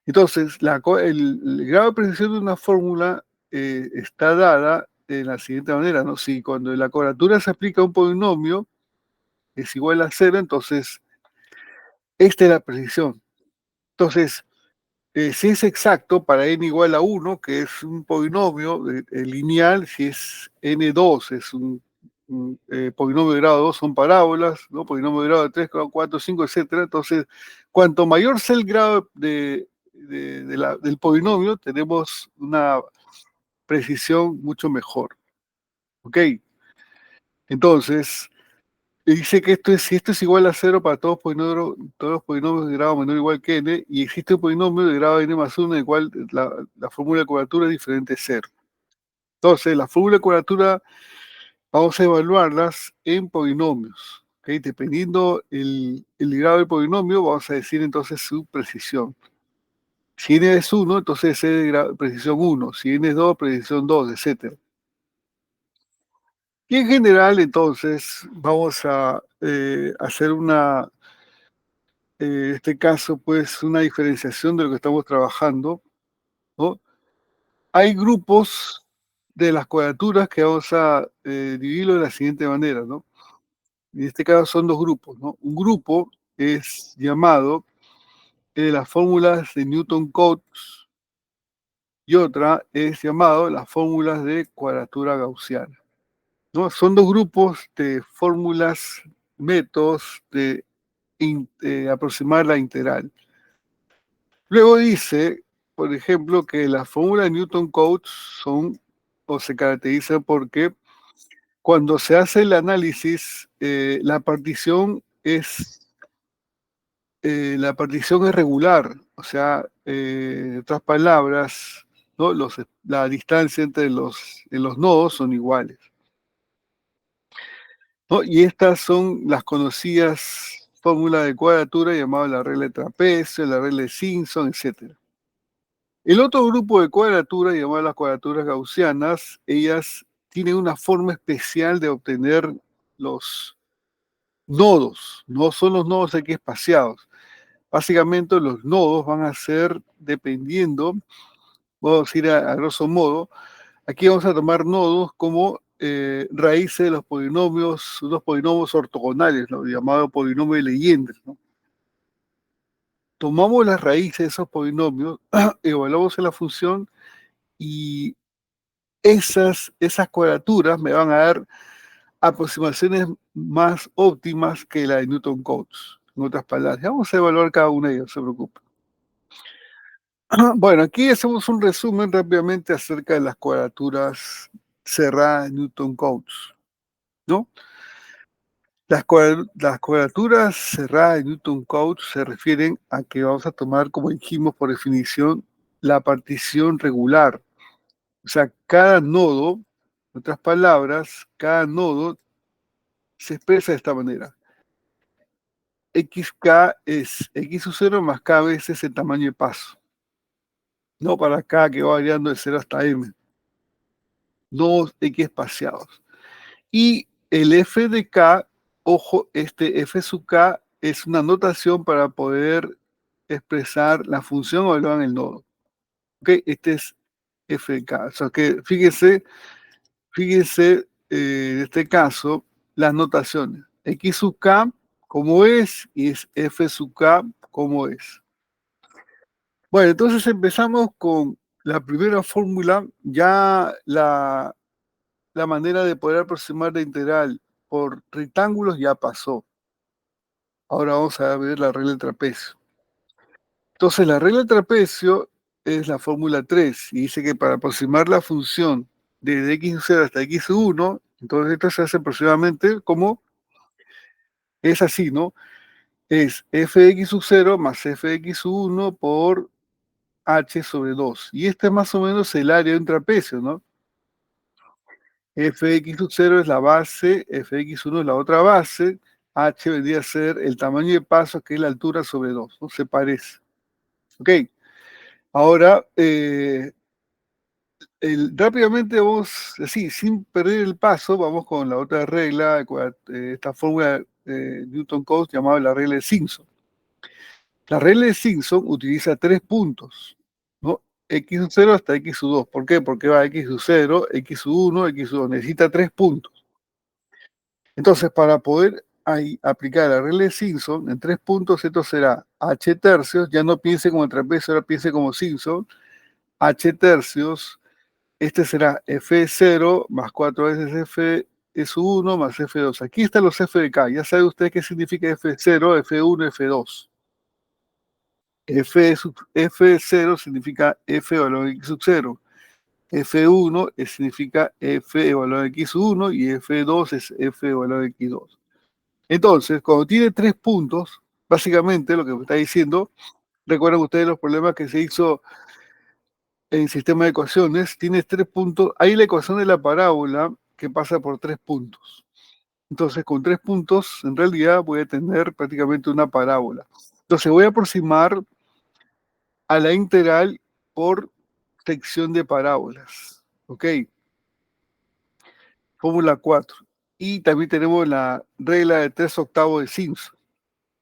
Speaker 1: Entonces, el grado de precisión de una fórmula está dada de la siguiente manera, ¿no? Si cuando la cuadratura se aplica a un polinomio es igual a 0, entonces esta es la precisión. Entonces, si es exacto para n igual a 1, que es un polinomio lineal, si es n2, es un polinomio de grado 2 son parábolas, ¿no? Polinomio de grado de 3, 4, 5, etcétera. Entonces, cuanto mayor sea el grado del polinomio, tenemos una precisión mucho mejor. ¿Ok? Entonces, dice que si esto es igual a 0 para todos los polinomios de grado menor o igual que n, y existe un polinomio de grado n más 1, en el cual la fórmula de cuadratura es diferente de 0. Entonces, la fórmula de cuadratura vamos a evaluarlas en polinomios. ¿Okay? Dependiendo el grado del polinomio, vamos a decir entonces su precisión. Si n es 1, entonces es de precisión 1. Si n es 2, precisión 2, etc. Y en general, entonces, vamos a hacer en este caso, pues, una diferenciación de lo que estamos trabajando, ¿no? Hay grupos de las cuadraturas que vamos a dividirlo de la siguiente manera, ¿no? En este caso son dos grupos, ¿no? Un grupo es llamado las fórmulas de Newton-Cotes y otra es llamado las fórmulas de cuadratura gaussiana, ¿no? Son dos grupos de fórmulas, métodos de aproximar la integral. Luego dice, por ejemplo, que las fórmulas de Newton-Cotes son o se caracterizan porque cuando se hace el análisis, la partición es regular, o sea, en otras palabras, ¿no? La distancia entre en los nodos son iguales, ¿no? Y estas son las conocidas fórmulas de cuadratura llamadas la regla de trapecio, la regla de Simpson, etc. El otro grupo de cuadraturas, llamadas las cuadraturas gaussianas, ellas tienen una forma especial de obtener los nodos, no son los nodos aquí espaciados. Básicamente los nodos van a ser dependiendo, vamos a decir a grosso modo, aquí vamos a tomar nodos como raíces de los polinomios, unos polinomios ortogonales, ¿no? Llamado polinomio de Legendre, ¿no? Tomamos las raíces de esos polinomios, evaluamos en la función y esas cuadraturas me van a dar aproximaciones más óptimas que la de Newton-Cotes. En otras palabras, vamos a evaluar cada una de ellas, no se preocupe. Bueno, aquí hacemos un resumen rápidamente acerca de las cuadraturas cerradas de Newton-Cotes, ¿no? Las cuadraturas cerradas de Newton-Cotes se refieren a que vamos a tomar, como dijimos por definición, la partición regular. O sea, cada nodo, en otras palabras, cada nodo se expresa de esta manera. XK es X sub 0 más K veces el tamaño de paso. No para K que va variando de 0 hasta M. Nodos X espaciados. Y el f de K, ojo, este f sub K es una notación para poder expresar la función evaluada en el nodo. ¿Ok? Este es f de K. O sea que fíjense en este caso las notaciones. X sub K como es y es f sub K como es. Bueno, entonces empezamos con la primera fórmula, ya la manera de poder aproximar la integral por rectángulos ya pasó. Ahora vamos a ver la regla del trapecio. Entonces la regla del trapecio es la fórmula 3 y dice que para aproximar la función desde x0 hasta x1, entonces esto se hace aproximadamente como es así, ¿no? Es f de x sub 0 más f de x sub 1 por h sobre 2. Y este es más o menos el área de un trapecio, ¿no? F de x sub 0 es la base, f de x1 es la otra base, h vendría a ser el tamaño de paso, que es la altura sobre 2, ¿no? Se parece. Ok, ahora rápidamente vamos, así, sin perder el paso, vamos con la otra regla, esta fórmula de Newton-Cotes llamada la regla de Simpson. La regla de Simpson utiliza 3 puntos, ¿no? X sub 0 hasta X sub 2. ¿Por qué? Porque va X sub 0, X sub 1, X sub 2. Necesita 3 puntos. Entonces, para poder aplicar la regla de Simpson, en 3 puntos esto será h tercios, ya no piense como el trapecio, ahora piense como Simpson, h tercios, este será f0 más 4 veces f es 1 más F2. Aquí están los F de K. Ya sabe usted qué significa F0, F1, F2. F0 significa F evaluado en X sub 0. F1 significa F evaluado en X1 y F2 es F evaluado en X2. Entonces, cuando tiene 3 puntos, básicamente lo que me está diciendo, recuerdan ustedes los problemas que se hizo en sistema de ecuaciones, tienes 3 puntos, hay la ecuación de la parábola que pasa por 3 puntos. Entonces, con 3 puntos, en realidad voy a tener prácticamente una parábola. Entonces, voy a aproximar a la integral por sección de parábolas. ¿Ok? Fórmula 4. Y también tenemos la regla de 3/8 de Simpson.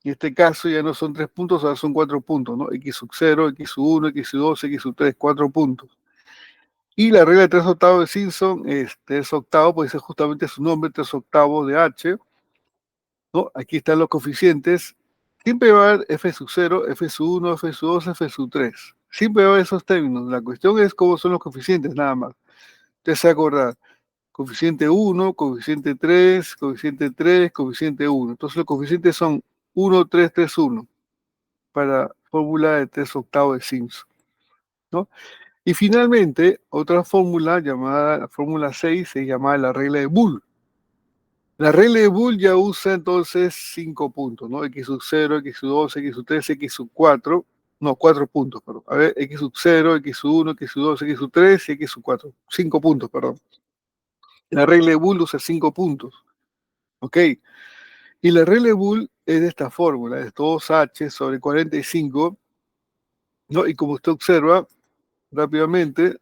Speaker 1: En este caso ya no son 3 puntos, ahora son 4 puntos, ¿no? X sub 0, X sub 1, X sub 2, X sub 3, 4 puntos. Y la regla de 3/8 de Simpson es 3/8, pues es justamente su nombre, 3/8 de H, ¿no? Aquí están los coeficientes. Siempre va a haber F sub 0, F sub 1, F sub 2, F sub 3. Siempre va a haber esos términos. La cuestión es cómo son los coeficientes, nada más. Usted se va a acordar. Coeficiente 1, coeficiente 3, coeficiente 3, coeficiente 1. Entonces los coeficientes son 1, 3, 3, 1 para fórmula de 3/8 de Simpson, ¿no? Y finalmente, otra fórmula llamada, la fórmula 6, se llama la regla de Boole. La regla de Boole ya usa entonces 5 puntos, ¿no? X sub 0, X sub 2, X sub 3, X sub 4, no, 4 puntos, perdón. A ver, X sub 0, X sub 1, X sub 2, X sub 3 y X sub 4. 5 puntos, perdón. La regla de Boole usa 5 puntos, ¿ok? Y la regla de Boole es de esta fórmula, es 2H sobre 45, ¿no? Y como usted observa rápidamente,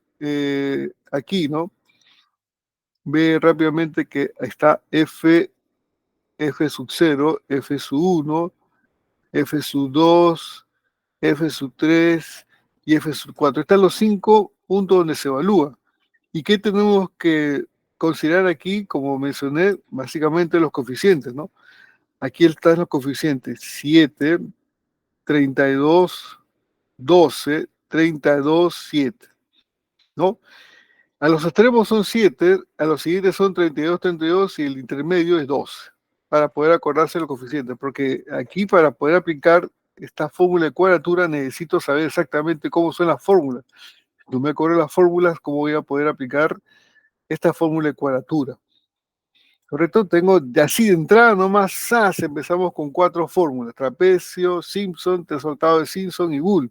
Speaker 1: aquí, ¿no? Ve rápidamente que está F sub 0, F sub 1, F sub 2, F sub 3 y F sub 4. Están los 5 puntos donde se evalúa. ¿Y qué tenemos que considerar aquí? Como mencioné, básicamente los coeficientes, ¿no? Aquí están los coeficientes 7, 32, 12, 32, 7, ¿no? A los extremos son 7, a los siguientes son 32, 32 y el intermedio es 12, para poder acordarse los coeficientes, porque aquí para poder aplicar esta fórmula de cuadratura necesito saber exactamente cómo son las fórmulas. Si no me acuerdo las fórmulas, ¿cómo voy a poder aplicar esta fórmula de cuadratura? ¿Correcto? Tengo de así de entrada nomás, ¡zas! Empezamos con 4 fórmulas: trapecio, Simpson, resultado de Simpson y Boole,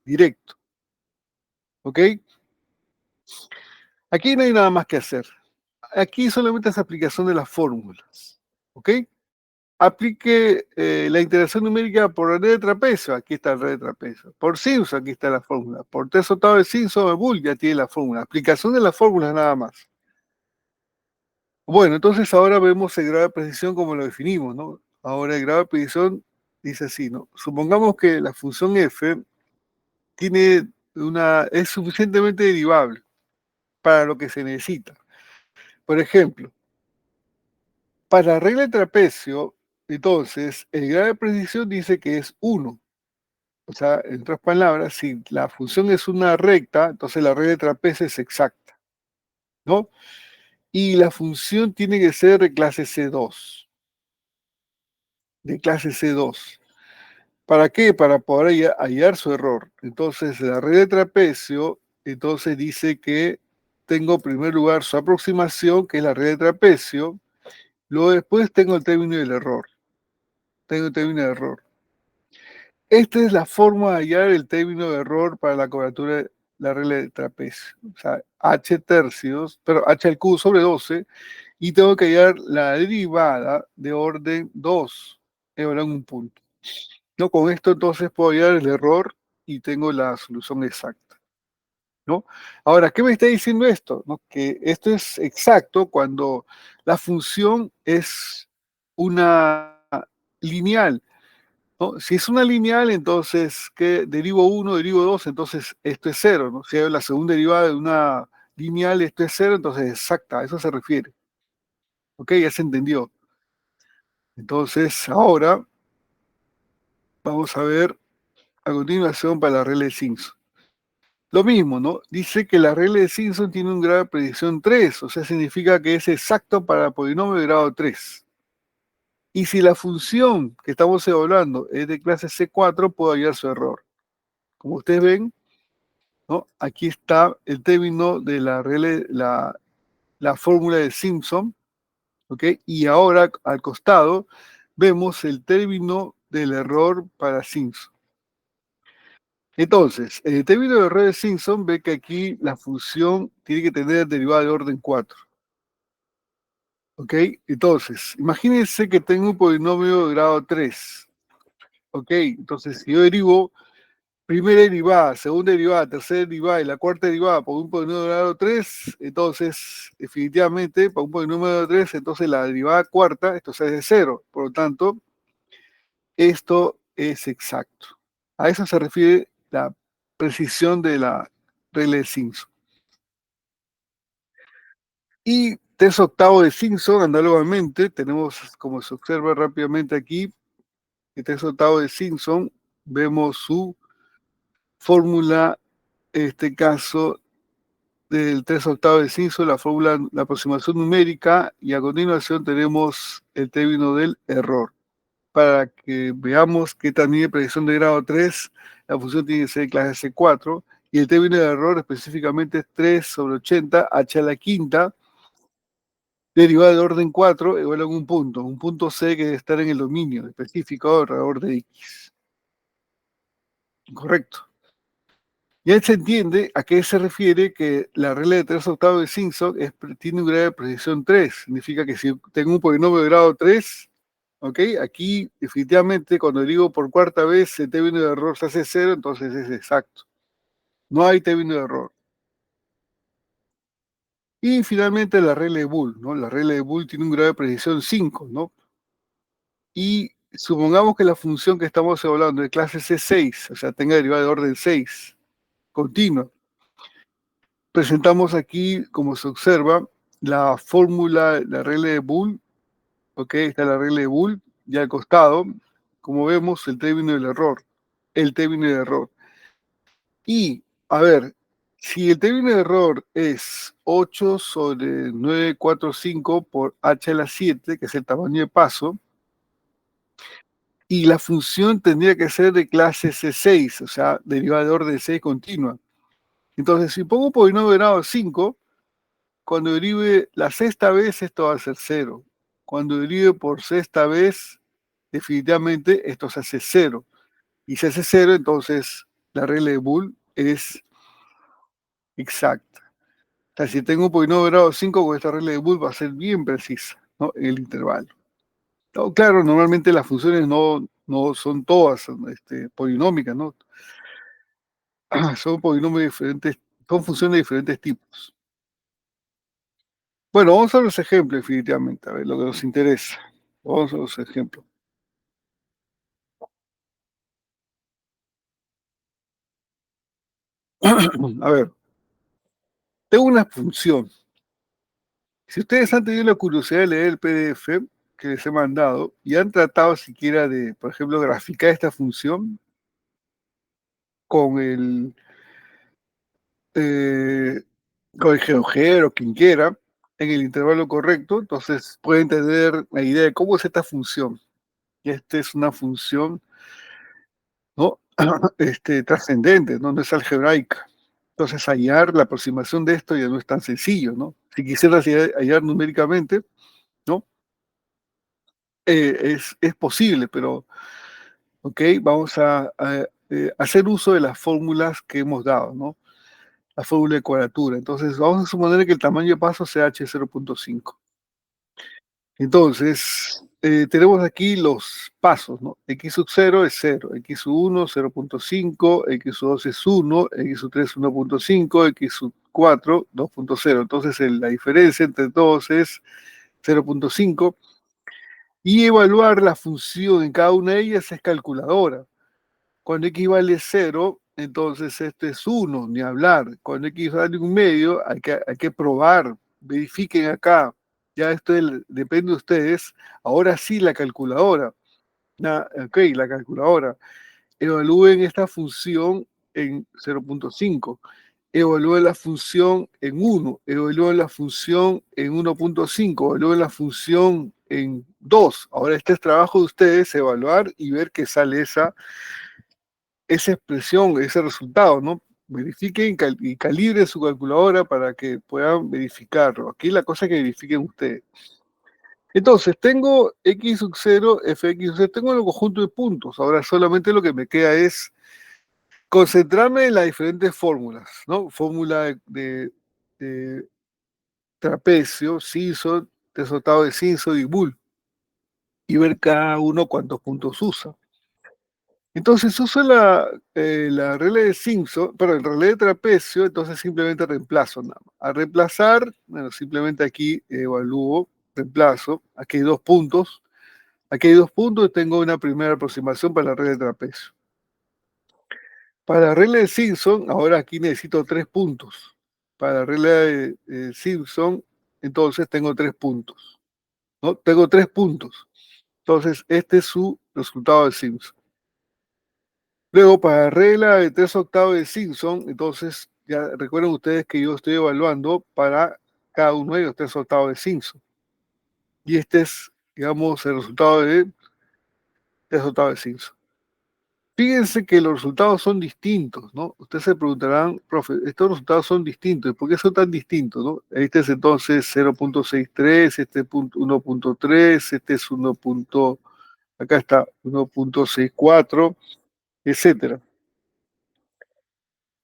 Speaker 1: directo. ¿Ok? Aquí no hay nada más que hacer. Aquí solamente es aplicación de las fórmulas. ¿Ok? Aplique la integración numérica por la red de trapecio. Aquí está la red de trapecio. Por Simpson, aquí está la fórmula. Por resultado de Simpson o Boole, ya tiene la fórmula. Aplicación de las fórmulas nada más. Bueno, entonces ahora vemos el grado de precisión como lo definimos, ¿no? Ahora el grado de precisión dice así, ¿no? Supongamos que la función f es suficientemente derivable para lo que se necesita. Por ejemplo, para la regla de trapecio, entonces, el grado de precisión dice que es 1. O sea, en otras palabras, si la función es una recta, entonces la regla de trapecio es exacta, ¿no? Y la función tiene que ser de clase C2. De clase C2. ¿Para qué? Para poder hallar su error. Entonces, la regla de trapecio, entonces dice que tengo en primer lugar su aproximación, que es la regla de trapecio. Luego después tengo el término del error. Tengo el término del error. Esta es la forma de hallar el término de error para la cobertura de la regla de trapecio. O sea, h tercios, pero h al cubo sobre 12, y tengo que hallar la derivada de orden 2, en un punto. ¿No? Con esto entonces puedo hallar el error y tengo la solución exacta, ¿no? Ahora, ¿qué me está diciendo esto? ¿No? Que esto es exacto cuando la función es una lineal, ¿no? Si es una lineal, entonces, ¿qué? Derivo 1, derivo 2, entonces esto es 0, ¿no? Si hay la segunda derivada de una lineal, esto es 0, entonces exacta, a eso se refiere. ¿Ok? Ya se entendió. Entonces, ahora vamos a ver a continuación para la regla de Simpson. Lo mismo, ¿no? Dice que la regla de Simpson tiene un grado de predicción 3, o sea, significa que es exacto para polinomio de grado 3. Y si la función que estamos evaluando es de clase C4, puedo hallar su error. Como ustedes ven, ¿no? Aquí está el término de la regla, la fórmula de Simpson, ¿ok? Y ahora al costado vemos el término del error para Simpson. Entonces, en el término de error de Simpson, ve que aquí la función tiene que tener derivada de orden 4. ¿Ok? Entonces, imagínense que tengo un polinomio de grado 3. ¿Ok? Entonces, si yo derivo primera derivada, segunda derivada, tercera derivada y la cuarta derivada por un polinomio de grado 3, entonces, definitivamente, para un polinomio de grado 3, entonces la derivada cuarta, esto es de 0. Por lo tanto, esto es exacto. A eso se refiere la precisión de la regla de Simpson. Y 3/8 de Simpson, análogamente, tenemos, como se observa rápidamente aquí, el 3/8 de Simpson, vemos su fórmula, en este caso, del 3/8 de Simpson, la fórmula, la aproximación numérica, y a continuación tenemos el término del error. Para que veamos que también en predicción de grado 3, la función tiene que ser de clase C4, y el término de error específicamente es 3/80 h a la quinta, derivada de orden 4 igual a un punto C que debe estar en el dominio específico alrededor de X. Correcto. Ya se entiende a qué se refiere que la regla de 3/8 de Simpson tiene un grado de precisión 3. Significa que si tengo un polinomio de grado 3, ¿ok? Aquí definitivamente cuando digo por cuarta vez el término de error se hace 0, entonces es exacto. No hay término de error. Y finalmente la regla de Boole, ¿no? La regla de Boole tiene un grado de precisión 5, ¿no? Y supongamos que la función que estamos evaluando de clase C6, o sea, tenga derivada de orden 6, continua. Presentamos aquí, como se observa, la fórmula, la regla de Boole, ok, está la regla de Boole, y al costado, como vemos, el término del error, el término del error. Y, a ver, si el término de error es 8/945 por h a la 7, que es el tamaño de paso, y la función tendría que ser de clase C6, o sea, derivada de orden 6 continua. Entonces, si pongo polinomio de grado 5, cuando derive la sexta vez, esto va a ser 0. Cuando derive por sexta vez, definitivamente esto se hace 0. Y si hace 0, entonces la regla de Boole es exacta. O sea, si tengo un polinomio de grado 5, con esta regla de Boole va a ser bien precisa, ¿no? En el intervalo. No, claro, normalmente las funciones no son todas polinómicas, ¿no? Son polinomios diferentes, son funciones de diferentes tipos. Bueno, vamos a ver los ejemplos definitivamente, a ver lo que nos interesa. Vamos a los ejemplos. A ver, tengo una función. Si ustedes han tenido la curiosidad de leer el PDF que les he mandado y han tratado siquiera de, por ejemplo, graficar esta función con el, eh, con el GeoGebra o quien quiera, en el intervalo correcto, entonces pueden tener la idea de cómo es esta función. Y esta es una función, ¿no? Trascendente, ¿no? No es algebraica. Entonces, hallar la aproximación de esto ya no es tan sencillo, ¿no? Si quisieras hallar numéricamente, ¿no? Es posible, pero, ok, vamos a hacer uso de las fórmulas que hemos dado, ¿no? La fórmula de cuadratura. Entonces, vamos a suponer que el tamaño de paso sea h0.5. Entonces, tenemos aquí los pasos, ¿no? X sub 0 es 0, X sub 1 0.5, X sub 2 es 1, X sub 3 1.5, X sub 4 2.0. Entonces, la diferencia entre todos es 0.5. Y evaluar la función en cada una de ellas es calculadora. Cuando X vale 0, entonces esto es 1, ni hablar. Cuando X vale un medio, hay que probar. Verifiquen acá. Ya esto depende de ustedes. Ahora sí, la calculadora. Ok, la calculadora. Evalúen esta función en 0.5. Evalúe la función en 1, evalúe la función en 1.5, evalúe la función en 2. Ahora este es trabajo de ustedes, evaluar y ver que sale esa expresión, ese resultado, ¿no? Verifiquen y calibren su calculadora para que puedan verificarlo. Aquí la cosa es que verifiquen ustedes. Entonces, tengo x sub 0, fx sub 0, tengo el conjunto de puntos. Ahora solamente lo que me queda es concentrarme en las diferentes fórmulas, ¿no? Fórmula de trapecio, Simpson, resultado de Simpson y Bull, y ver cada uno cuántos puntos usa. Entonces uso la regla de Simpson, pero en regla de trapecio, entonces simplemente reemplazo nada más. Al reemplazar, bueno, simplemente aquí evalúo, reemplazo, aquí hay 2 puntos, aquí hay 2 puntos y tengo una primera aproximación para la regla de trapecio. Para la regla de Simpson, ahora aquí necesito 3 puntos. Para la regla de Simpson, entonces tengo 3 puntos, ¿no? Tengo 3 puntos. Entonces, este es su resultado de Simpson. Luego, para la regla de 3/8 de Simpson, entonces, ya recuerden ustedes que yo estoy evaluando para cada uno de ellos 3/8 de Simpson. Y este es, digamos, el resultado de 3/8 de Simpson. Fíjense que los resultados son distintos, ¿no? Ustedes se preguntarán, profe, estos resultados son distintos, ¿por qué son tan distintos, no? Este es entonces 0.63, este es 1.3, este es 1. Acá está 1.64, etcétera.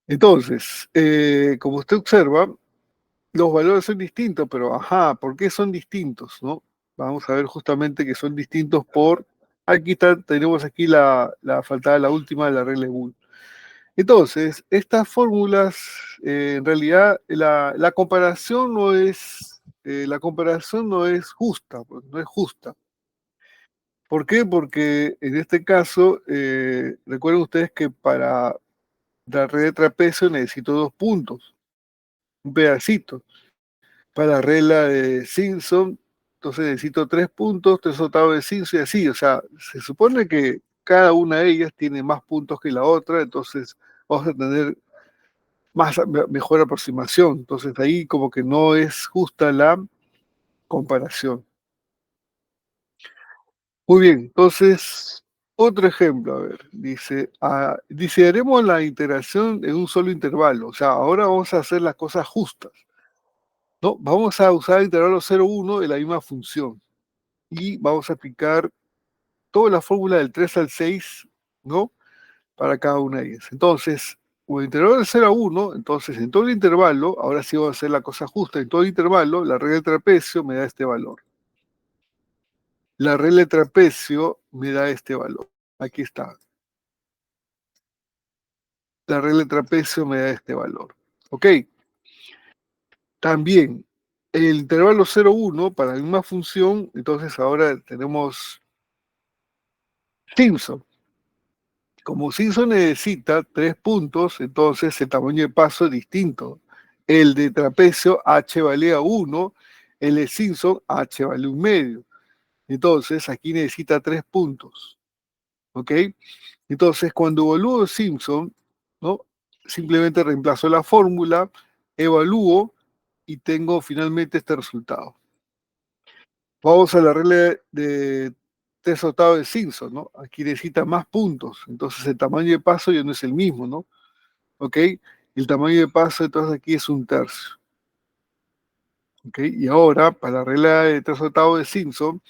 Speaker 1: Entonces, como usted observa, los valores son distintos, pero ajá, ¿por qué son distintos, no? Vamos a ver justamente que son distintos por... Aquí está, tenemos aquí la faltada, la última de la regla de Bull. Entonces, estas fórmulas, en realidad, la comparación no es justa, pues, no es justa. ¿Por qué? Porque en este caso, recuerden ustedes que para la red de trapecio necesito 2 puntos, un pedacito. Para la regla de Simpson, entonces necesito 3 puntos, 3/8 de Simpson y así. O sea, se supone que cada una de ellas tiene más puntos que la otra, entonces vamos a tener mejor aproximación. Entonces ahí como que no es justa la comparación. Muy bien, entonces otro ejemplo, a ver, dice, haremos la integración en un solo intervalo. O sea, ahora vamos a hacer las cosas justas, ¿no? Vamos a usar el intervalo 0,1 de la misma función y vamos a aplicar toda la fórmula del 3 al 6, ¿no? Para cada una de ellas. Entonces, con el intervalo de 0 a 1, entonces en todo el intervalo, ahora sí vamos a hacer la cosa justa, en todo el intervalo, la regla de trapecio me da este valor. La regla de trapecio me da este valor. Aquí está. La regla de trapecio me da este valor. ¿Ok? También, el intervalo 0,1 para la misma función, entonces ahora tenemos Simpson. Como Simpson necesita 3 puntos, entonces el tamaño de paso es distinto. El de trapecio h vale a 1, el de Simpson h vale 1/2. Entonces aquí necesita 3 puntos. ¿Ok? Entonces cuando evalúo Simpson, ¿no? Simplemente reemplazo la fórmula, evalúo y tengo finalmente este resultado. Vamos a la regla de 3/8 de Simpson, ¿no? Aquí necesita más puntos, entonces el tamaño de paso ya no es el mismo, ¿no? ¿Ok? El tamaño de paso entonces aquí es 1/3. ¿Ok? Y ahora, para la regla de 3/8 de Simpson,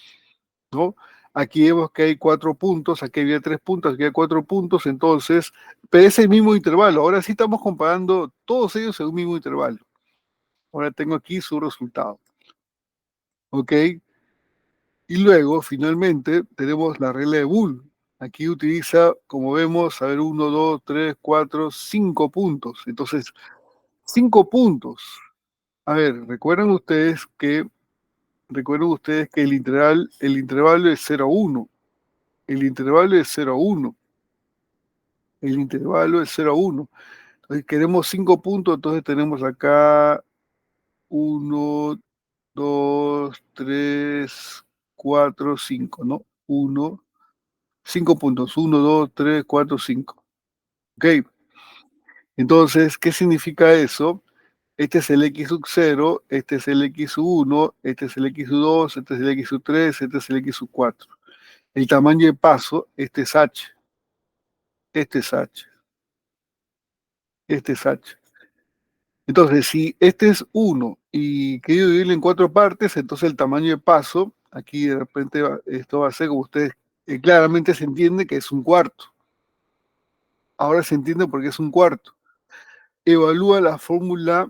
Speaker 1: ¿no? Aquí vemos que hay 4 puntos, aquí había 3 puntos, aquí hay 4 puntos, entonces, pero es el mismo intervalo. Ahora sí estamos comparando todos ellos en un mismo intervalo. Ahora tengo aquí su resultado. ¿Ok? Y luego, finalmente, tenemos la regla de Bull. Aquí utiliza, como vemos, a ver, 1, 2, 3, 4, 5 puntos. Entonces, 5 puntos. A ver, recuerden ustedes que el intervalo es 0 a 1. El intervalo es 0 a 1. El intervalo es 0 a 1. Entonces, queremos 5 puntos, entonces tenemos acá 1, 2, 3, 4, 5, ¿no? 1, 5 puntos, 1, 2, 3, 4, 5. Ok, Entonces, ¿qué significa eso? Este es el x sub 0, este es el x sub 1, este es el x sub 2, este es el x sub 3, este es el x sub 4. El tamaño de paso, este es h, este es h, este es h. Entonces, si este es 1 y querido dividirlo en 4 partes, entonces el tamaño de paso, aquí de repente esto va a ser como ustedes claramente se entiende que es un cuarto. Ahora se entiende por qué es un cuarto. Evalúa la fórmula,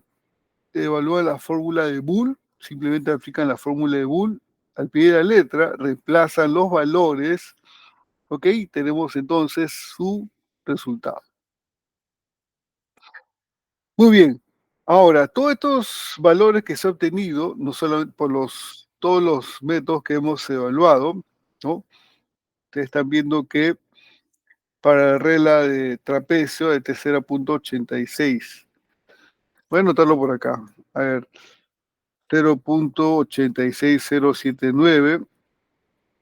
Speaker 1: evalúa la fórmula de Boole, simplemente aplican la fórmula de Boole al pie de la letra, reemplazan los valores, ¿ok? Tenemos entonces su resultado. Muy bien. Ahora, todos estos valores que se han obtenido, no solamente por todos los métodos que hemos evaluado, ¿no? Ustedes están viendo que para la regla de trapecio de T0.86, voy a anotarlo por acá. A ver, 0.86079.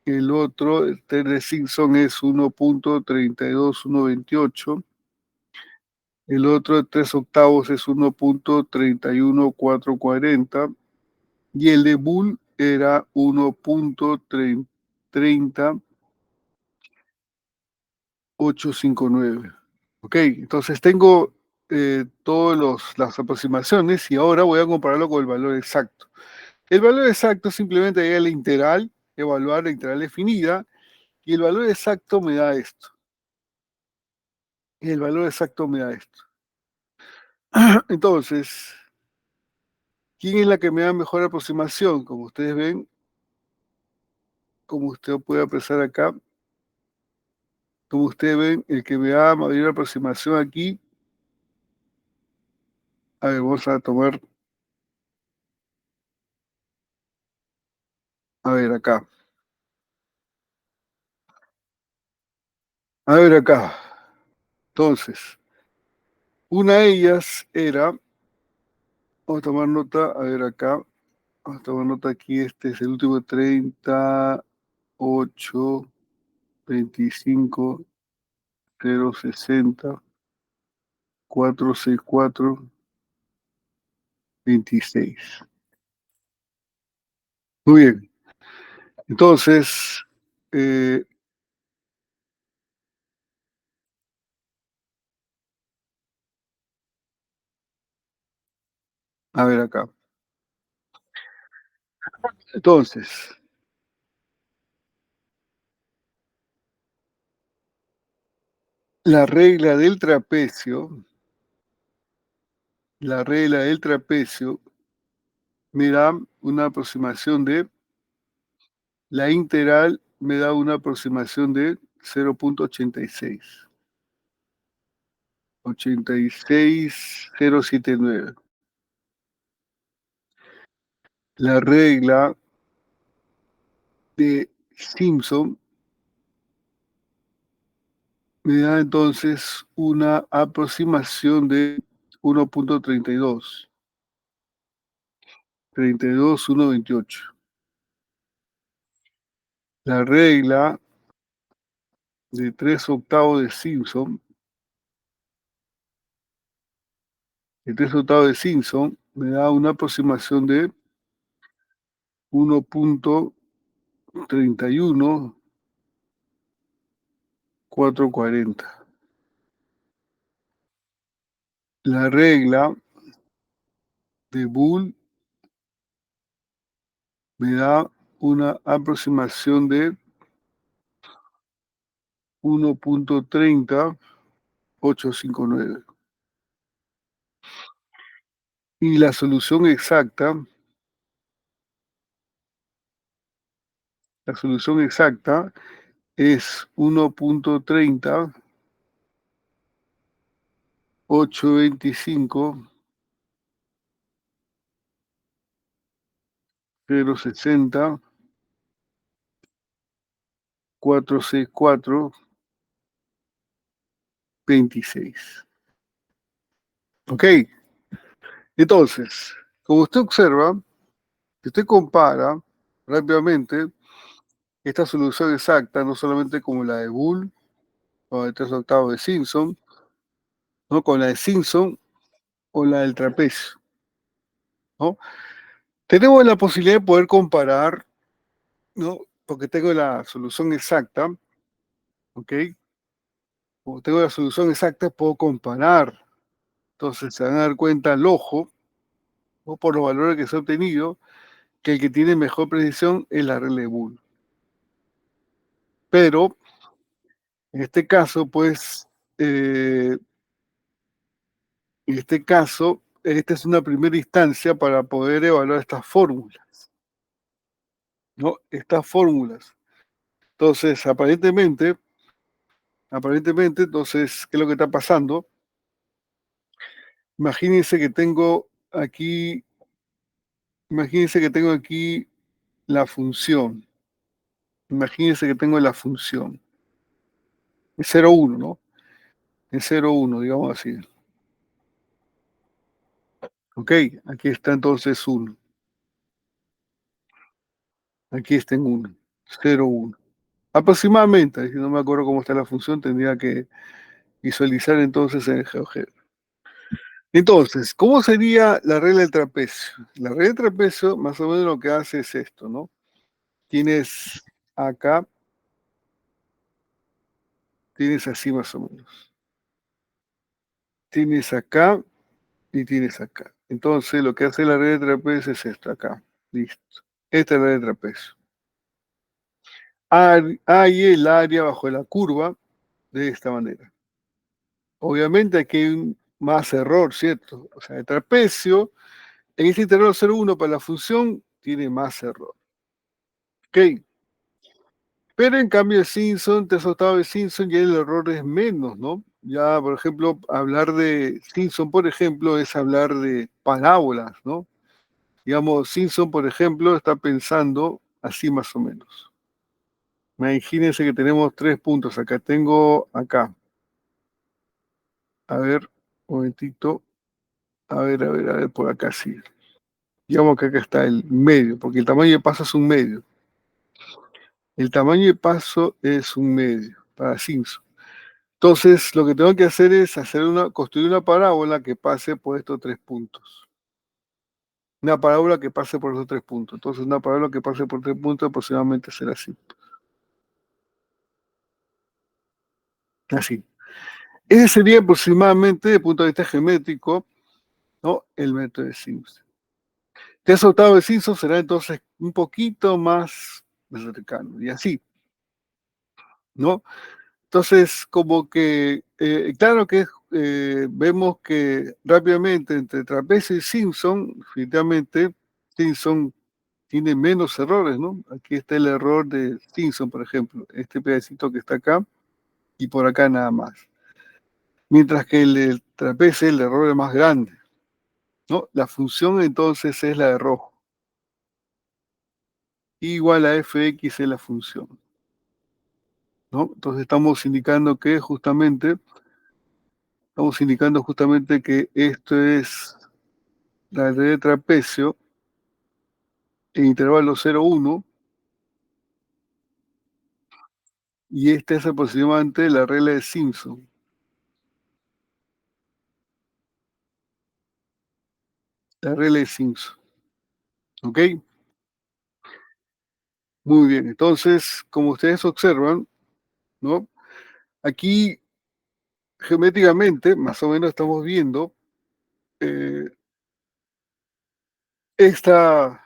Speaker 1: El otro, el test de Simpson es 1.32128. El otro de 3 octavos es 1.31440. Y el de Boole era 1.30859. Ok, entonces tengo todas las aproximaciones y ahora voy a compararlo con el valor exacto. El valor exacto simplemente es la integral, evaluar la integral definida, y el valor exacto me da esto. Y el valor exacto me da esto. Entonces, ¿quién es la que me da mejor aproximación? Como ustedes ven, como usted puede apreciar acá, como ustedes ven, el que me da mayor aproximación aquí, a ver, vamos a tomar, a ver acá, a ver acá. Entonces, una de ellas era, vamos a tomar nota, a ver acá, vamos a tomar nota aquí, este es el último 38, 25, 060, 464, 26. Muy bien. Entonces, eh, a ver acá. Entonces, la regla del trapecio, la regla del trapecio me da una aproximación de, la integral me da una aproximación de 0.86. 86079. La regla de Simpson me da entonces una aproximación de 1.32. 32.128. La regla de 3 octavos de Simpson, de 3 octavos de Simpson, me da una aproximación de 1.31440. La regla de Boole me da una aproximación de 1.30859. Y la solución exacta es 1.30.825, 060, 464, 26. Ok, entonces, como usted observa, si usted compara rápidamente esta solución exacta, no solamente como la de Boole o de 3 octavos de Simpson, ¿no? Con la de Simpson o la del trapecio, ¿no? Tenemos la posibilidad de poder comparar, ¿no? Porque tengo la solución exacta, ¿ok? Como tengo la solución exacta, puedo comparar. Entonces se van a dar cuenta al ojo, o por los valores que se ha obtenido, que el que tiene mejor precisión es la regla de Boole. Pero en este caso, pues, en este caso, esta es una primera instancia para poder evaluar estas fórmulas, ¿no? Estas fórmulas. Entonces, aparentemente, entonces, ¿qué es lo que está pasando? Imagínense que tengo aquí, imagínense que tengo aquí la función. Imagínense que tengo la función. Es 0,1, ¿no? Es 0,1, digamos así. Ok, aquí está entonces 1. Aquí está en 1. 0,1. Aproximadamente, si no me acuerdo cómo está la función, tendría que visualizar entonces en el GeoGebra. Entonces, ¿cómo sería la regla del trapecio? La regla del trapecio más o menos lo que hace es esto, ¿no? Tienes acá, tienes así más o menos. Tienes acá y tienes acá. Entonces, lo que hace la regla del trapecio es esto acá. Listo. Esta es la regla del trapecio. Hay el área bajo la curva de esta manera. Obviamente aquí hay más error, ¿cierto? O sea, el trapecio, en este intervalo 0,1 para la función, tiene más error. ¿Ok? Pero en cambio, el Simpson, tercer octavo de Simpson, ya el error es menos, ¿no? Ya, por ejemplo, hablar de Simpson, por ejemplo, es hablar de parábolas, ¿no? Digamos, Simpson, por ejemplo, está pensando así más o menos. Imagínense que tenemos 3 puntos. Acá tengo, acá. A ver, un momentito. A ver, por acá sí. Digamos que acá está el medio, porque el tamaño de paso es un medio. El tamaño de paso es un medio para Simpson. Entonces, lo que tengo que hacer es construir una parábola que pase por estos 3 puntos. Una parábola que pase por esos 3 puntos. Entonces, una parábola que pase por 3 puntos aproximadamente será así. Así. Ese sería aproximadamente, desde el punto de vista geométrico, ¿no? El método de Simpson. Tercer octavo de Simpson será entonces un poquito más cercano. Y así, ¿no? Entonces, como que, claro que vemos que rápidamente entre Trapecio y Simpson, definitivamente Simpson tiene menos errores, ¿no? Aquí está el error de Simpson, por ejemplo, este pedacito que está acá y por acá nada más. Mientras que el trapecio, el error es más grande, ¿no? La función entonces es la de rojo. Igual a fx es la función, ¿no? Entonces estamos indicando justamente que esto es la red de trapecio en intervalo 0,1 y esta es aproximadamente la regla de Simpson. La regla de Simpson. ¿Ok? Muy bien. Entonces, como ustedes observan, ¿no? Aquí geométricamente, más o menos estamos viendo eh, esta,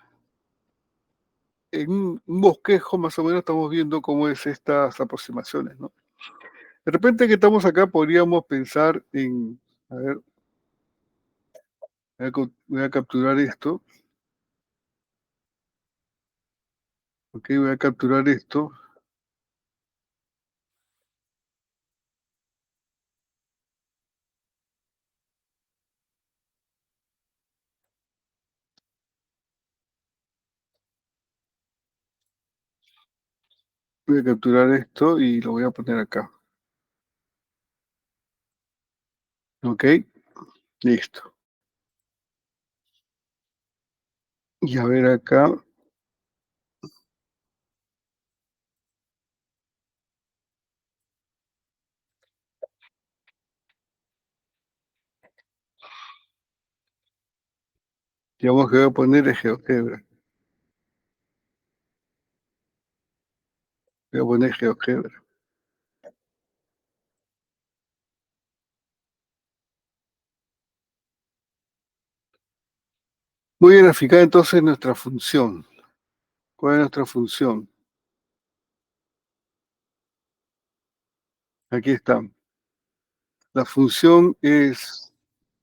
Speaker 1: en un bosquejo, más o menos estamos viendo cómo es estas aproximaciones, ¿no? De repente que estamos acá, podríamos pensar en, a ver, voy a capturar esto, ok, voy a capturar esto, voy a capturar esto y lo voy a poner acá, ok, listo. Y a ver acá, Digamos que voy a poner es GeoGebra. Voy a poner GeoGebra. Voy a graficar entonces nuestra función. ¿Cuál es nuestra función? Aquí está. La función es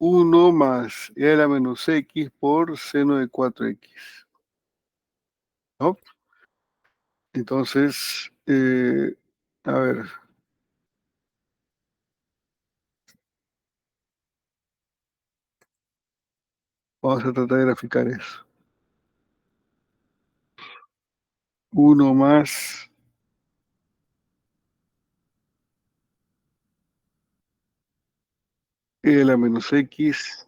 Speaker 1: 1 más e a la menos x por seno de 4x. ¿No? Entonces, a ver, vamos a tratar de graficar eso. 1 más e a la menos x.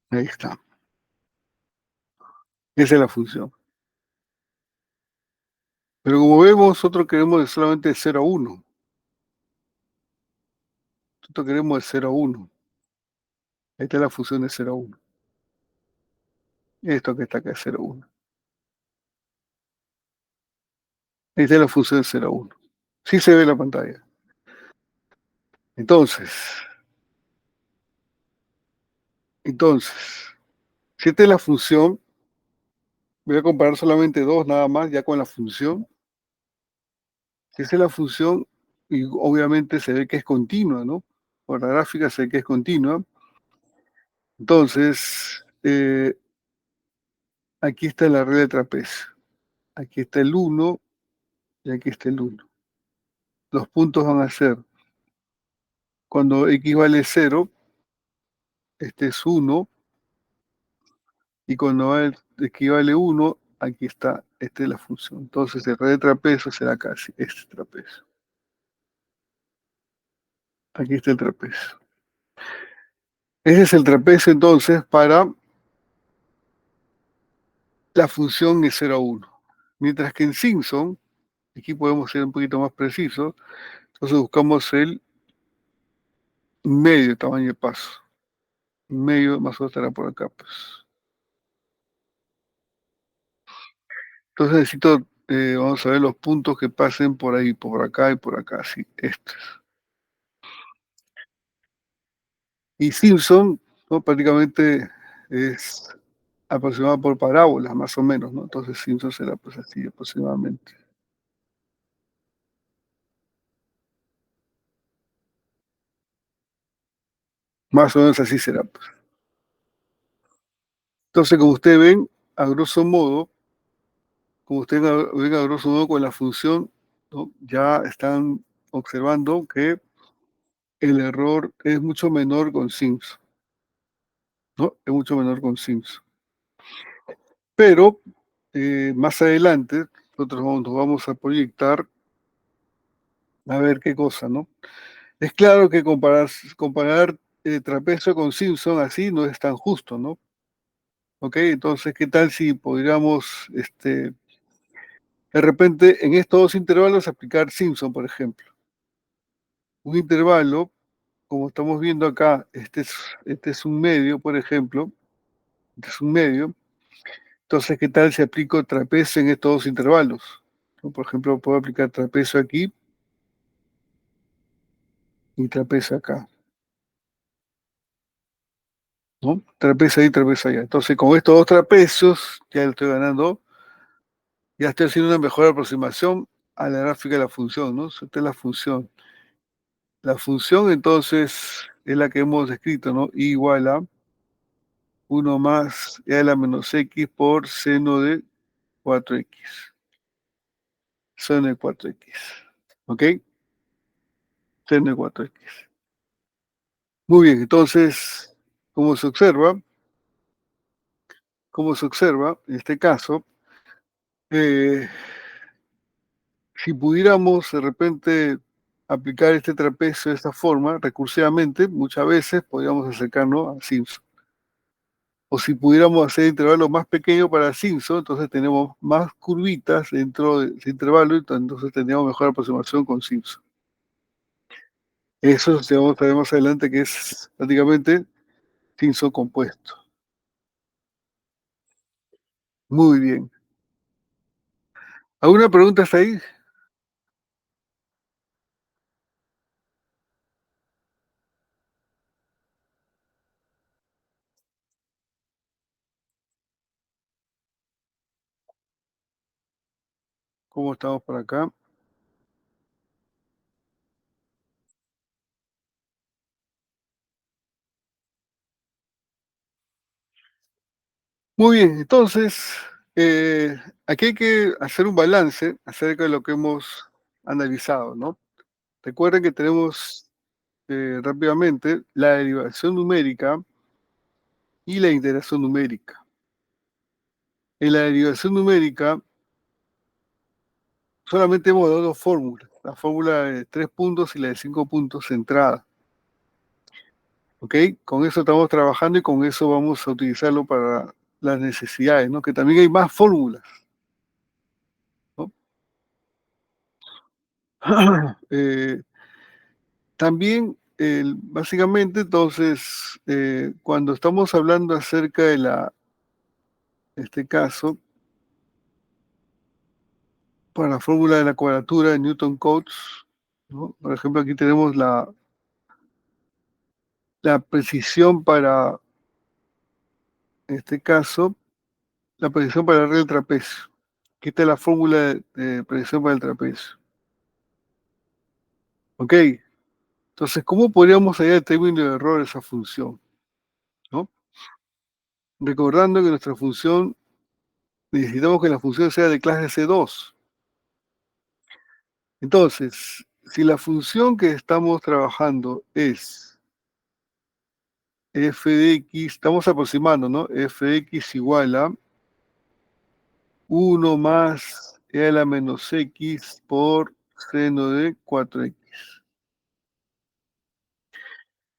Speaker 1: Ahí está. Esa es la función. Pero como vemos, nosotros queremos de solamente de 0 a 1. Nosotros queremos de 0 a 1. Esta es la función de 0 a 1. Esto que está acá es 0 a 1. Esta es la función de 0 a 1. Sí se ve en la pantalla. Entonces, entonces, si esta es la función, voy a comparar solamente dos nada más, ya con la función. Si esa es la función, y obviamente se ve que es continua, ¿no? Por la gráfica se ve que es continua. Entonces, aquí está la regla de trapecio. Aquí está el 1 y aquí está el 1. Los puntos van a ser, cuando x vale 0, este es 1, y cuando x vale 1, aquí está, esta es la función. Entonces el red de trapecio será casi este trapecio. Aquí está el trapecio. Ese es el trapecio entonces para la función de 0 a 1. Mientras que en Simpson, aquí podemos ser un poquito más precisos, entonces buscamos el medio tamaño de paso. Medio más o menos estará por acá, pues. Entonces necesito, vamos a ver los puntos que pasen por ahí, por acá y por acá, sí, estos. Y Simpson, ¿no? Prácticamente es aproximado por parábolas, más o menos, ¿no? Entonces Simpson será pues así aproximadamente. Más o menos así será, pues. Entonces, como ustedes ven, a grosso modo, como ustedes ven a grosso modo con la función, ¿no? Ya están observando que el error es mucho menor con Simpson, ¿no? Es mucho menor con Simpson. Pero más adelante, nosotros nos vamos a proyectar a ver qué cosa, ¿no? Es claro que comparar trapecio con Simpson así no es tan justo, ¿no? ¿Ok? Entonces, ¿qué tal si podríamos, de repente, en estos dos intervalos aplicar Simpson, por ejemplo? Un intervalo, como estamos viendo acá, este es un medio, por ejemplo, este es un medio. Entonces, ¿qué tal si aplico trapecio en estos dos intervalos? ¿No? Por ejemplo, puedo aplicar trapecio aquí y trapecio acá, ¿no? Trapecio ahí, trapecio allá. Entonces, con estos dos trapecios, ya le estoy ganando, ya estoy haciendo una mejor aproximación a la gráfica de la función, ¿no? Esta es la función. La función, entonces, es la que hemos escrito, ¿no? I igual a 1 más e a la menos x por seno de 4x. Seno de 4x. ¿Ok? Seno de 4x. Muy bien, entonces, como se observa, en este caso, eh, si pudiéramos de repente aplicar este trapecio de esta forma, recursivamente, muchas veces podríamos acercarnos a Simpson. O si pudiéramos hacer intervalos más pequeños para Simpson, entonces tenemos más curvitas dentro de ese intervalo, y entonces tendríamos mejor aproximación con Simpson. Eso se vamos a ver más adelante, que es prácticamente Simpson compuesto. Muy bien. ¿Alguna pregunta hasta ahí? ¿Cómo estamos por acá? Muy bien, entonces, aquí hay que hacer un balance acerca de lo que hemos analizado, ¿no? Recuerden que tenemos rápidamente la derivación numérica y la integración numérica. En la derivación numérica solamente hemos dado dos fórmulas, la fórmula de 3 puntos y la de 5 puntos centrada. ¿Ok? Con eso estamos trabajando y con eso vamos a utilizarlo para las necesidades, ¿no? Que también hay más fórmulas, ¿no? Eh, También, básicamente, entonces, cuando estamos hablando acerca de este caso, para la fórmula de la cuadratura de Newton-Cotes, ¿no? Por ejemplo, aquí tenemos la precisión para este caso, la precisión para la regla del trapecio. Aquí está la fórmula de precisión para el trapecio. ¿Ok? Entonces, ¿cómo podríamos hallar el término de error de esa función? ¿No? Recordando que nuestra función, necesitamos que la función sea de clase C2. Entonces, si la función que estamos trabajando es f de x, estamos aproximando, ¿no? F de x igual a 1 más e a la menos x por seno de 4x.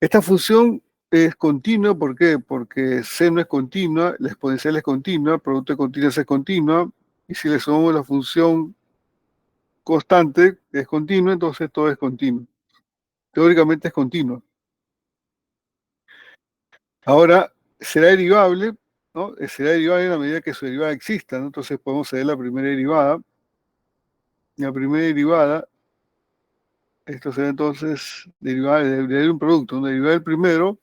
Speaker 1: Esta función es continua, ¿por qué? Porque seno es continua, la exponencial es continua, el producto de continuas es continua, y si le sumamos la función constante, que es continua, entonces todo es continuo. Teóricamente es continuo. Ahora, será derivable, ¿no? Será derivable en la medida que su derivada exista, ¿no? Entonces podemos hacer la primera derivada. La primera derivada, esto será entonces derivada de un producto, una derivada del primero,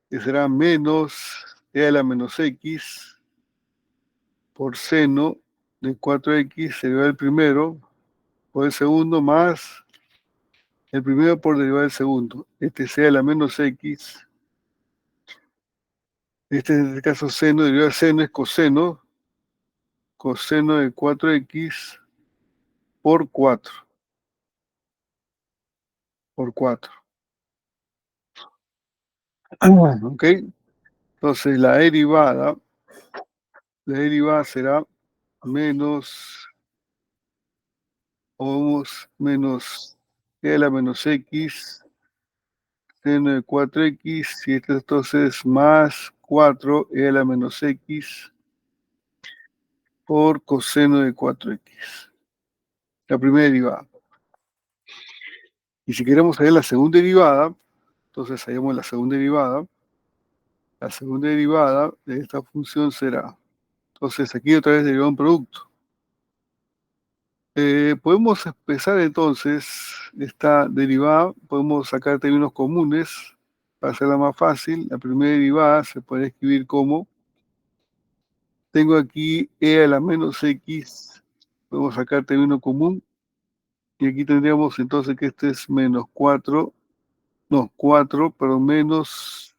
Speaker 1: que será menos e a la menos x por seno de 4x, derivada del primero, por el segundo, más el primero por derivada del segundo. Este sea la menos x. En este caso seno, derivada del seno es coseno, coseno de 4x por 4, por 4. ¿Ok? Entonces la derivada será menos, o menos e a la menos x, seno de 4x, y esto entonces más 4 e a la menos x por coseno de 4x. La primera derivada. Y si queremos hallar la segunda derivada, entonces hallamos la segunda derivada. La segunda derivada de esta función será, entonces aquí otra vez derivado un producto. Podemos empezar entonces esta derivada, podemos sacar términos comunes para hacerla más fácil. La primera derivada se puede escribir como, tengo aquí e a la menos x, podemos sacar término común, y aquí tendríamos entonces que este es menos 4, no, 4, pero menos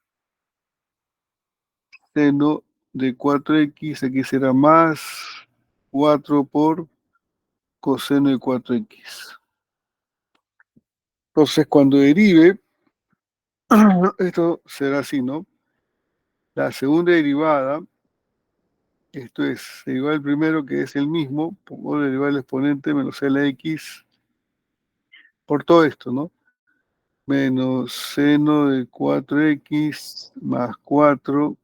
Speaker 1: seno de 4x, aquí será más 4 por coseno de 4x. Entonces, cuando derive, esto será así, ¿no? La segunda derivada, esto es derivada del primero, que es el mismo, pongo derivada del exponente menos Lx por todo esto, ¿no? Menos seno de 4x más 4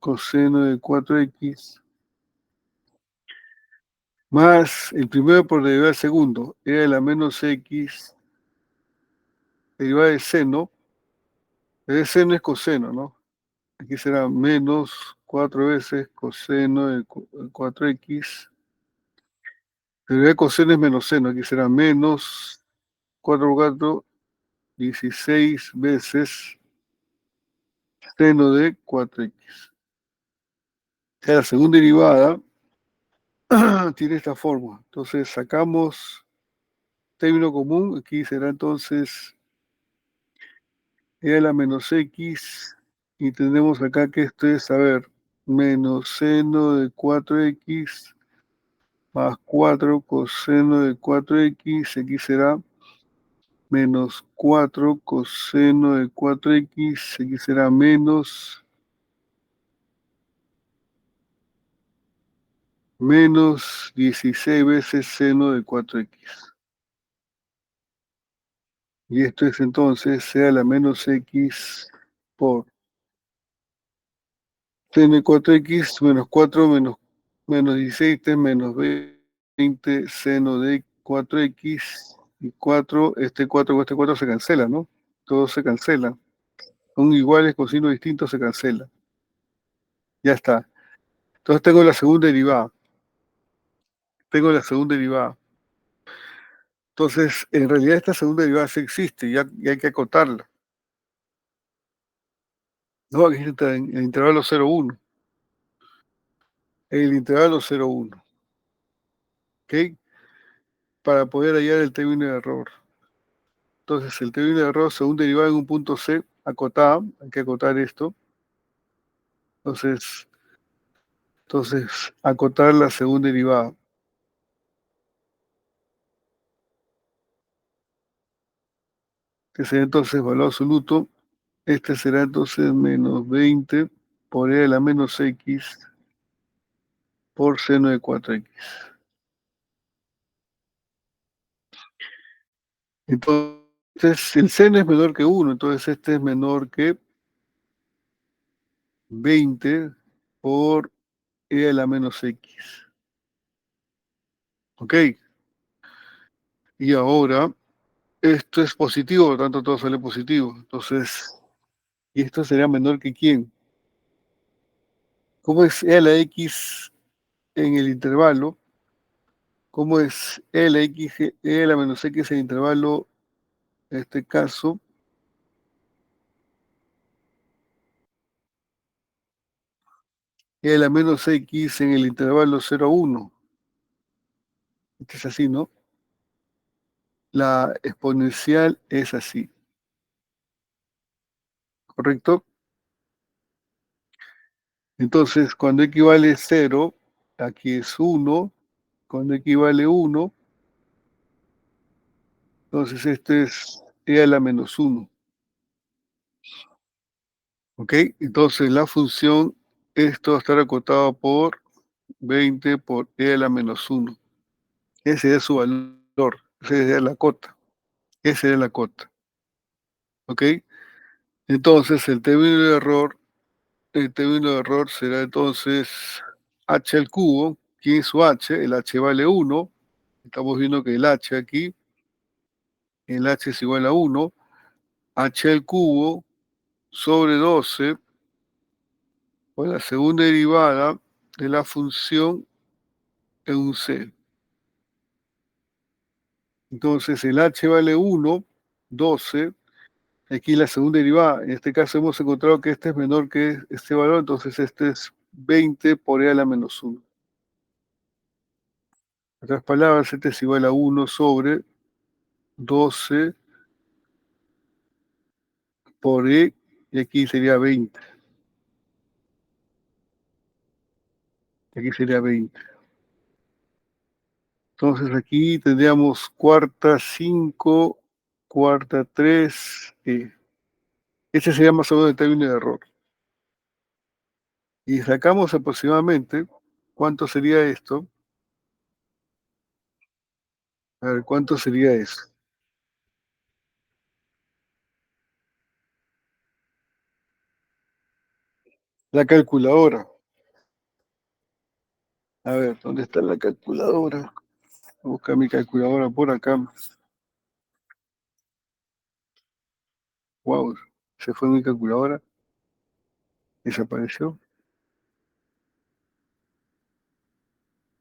Speaker 1: coseno de 4x más el primero por derivada del segundo, e a la menos x derivada de seno, el seno es coseno, ¿no? Aquí será menos 4 veces coseno de 4x. Derivada de coseno es menos seno, aquí será menos 4 por 4, 16 veces seno de 4x. O sea, la segunda derivada tiene esta forma. Entonces sacamos término común, aquí será entonces e a la menos x, y tenemos acá que esto es, a ver, menos seno de 4x más 4 coseno de 4x, aquí será menos 4 coseno de 4x, aquí será menos 16 veces seno de 4x. Y esto es entonces sea la menos x por seno de 4x menos 4 menos 16 es menos 20 seno de 4x y 4, este 4 con este 4 se cancela, ¿no? Todo se cancela. Son iguales con signo distinto, se cancela. Ya está. Entonces tengo la segunda derivada. Tengo la segunda derivada. Entonces, en realidad esta segunda derivada sí existe y hay que acotarla. No, aquí está en el intervalo 0,1. El intervalo 0,1. ¿Ok? Para poder hallar el término de error. Entonces, el término de error según derivada en un punto C, acotada, hay que acotar esto. Entonces, acotar la segunda derivada, que será entonces valor absoluto. Este será entonces menos 20 por e a la menos x por seno de 4x. Entonces, el seno es menor que 1, entonces este es menor que 20 por e a la menos x. ¿Ok? Y ahora, esto es positivo, por lo tanto todo sale positivo. Entonces, ¿y esto sería menor que quién? ¿Cómo es e a la x en el intervalo? ¿Cómo es e a la x, e a la menos x en el intervalo, en este caso? E a la menos x en el intervalo 0 a 1. Este es así, ¿no? La exponencial es así, ¿correcto? Entonces, cuando equivale 0, aquí es 1. Cuando equivale 1, entonces este es e a la menos 1. ¿Ok? Entonces la función, esto va a estar acotado por 20 por e a la menos 1. Ese es su valor, esa es la cota. Esa es la cota. ¿Ok? Entonces el término de error será entonces h al cubo. ¿Quién es su h? El h vale 1. Estamos viendo que el h es igual a 1. H al cubo sobre 12 por la segunda derivada de la función en un c. Entonces el h vale 1, 12. Aquí la segunda derivada. En este caso hemos encontrado que este es menor que este valor, entonces este es 20 por e a la menos 1. En otras palabras, este es igual a 1 sobre 12 por e, y aquí sería 20. Aquí sería 20. Entonces aquí tendríamos cuarta 5, cuarta 3. Este sería más o menos el término de error. Y sacamos aproximadamente, ¿cuánto sería esto? A ver, ¿cuánto sería eso? La calculadora. A ver, ¿dónde está la calculadora? Voy a buscar mi calculadora por acá. Wow, se fue mi calculadora. Desapareció.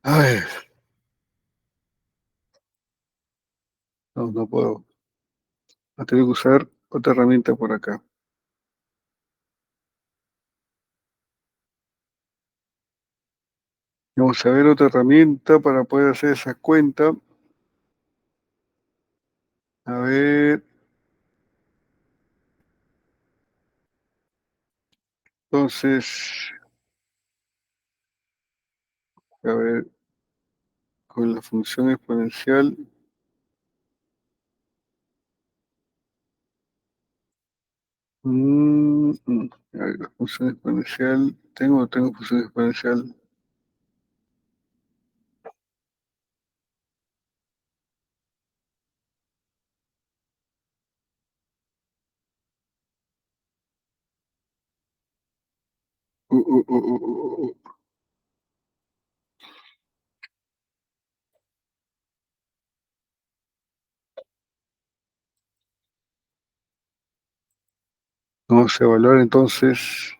Speaker 1: A ver, no, no puedo. Voy a tener que usar otra herramienta por acá. Vamos a ver otra herramienta para poder hacer esa cuenta. A ver, entonces, a ver, con la función exponencial. A ver, la función exponencial. Tengo función exponencial. Uh, uh, uh, uh, uh, uh. Vamos a evaluar entonces.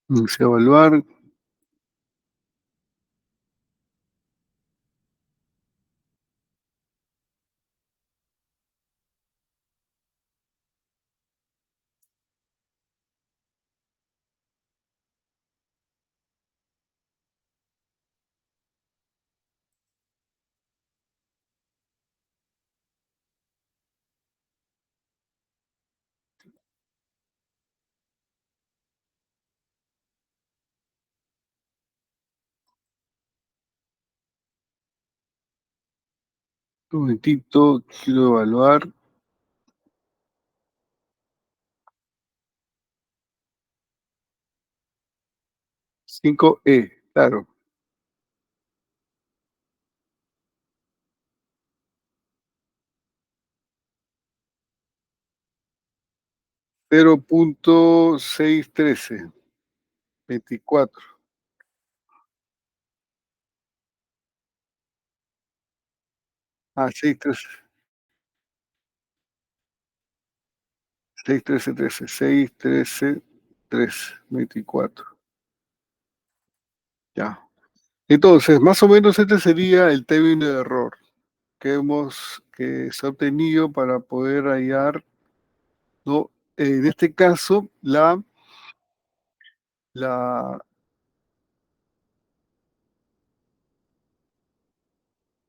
Speaker 1: Vamos a evaluar. Un momentito, quiero evaluar. 5E, claro. 0.613, 24. Ah, 613, 24. Ya. Entonces, más o menos este sería el término de error que se ha obtenido para poder hallar, ¿no? En este caso, la,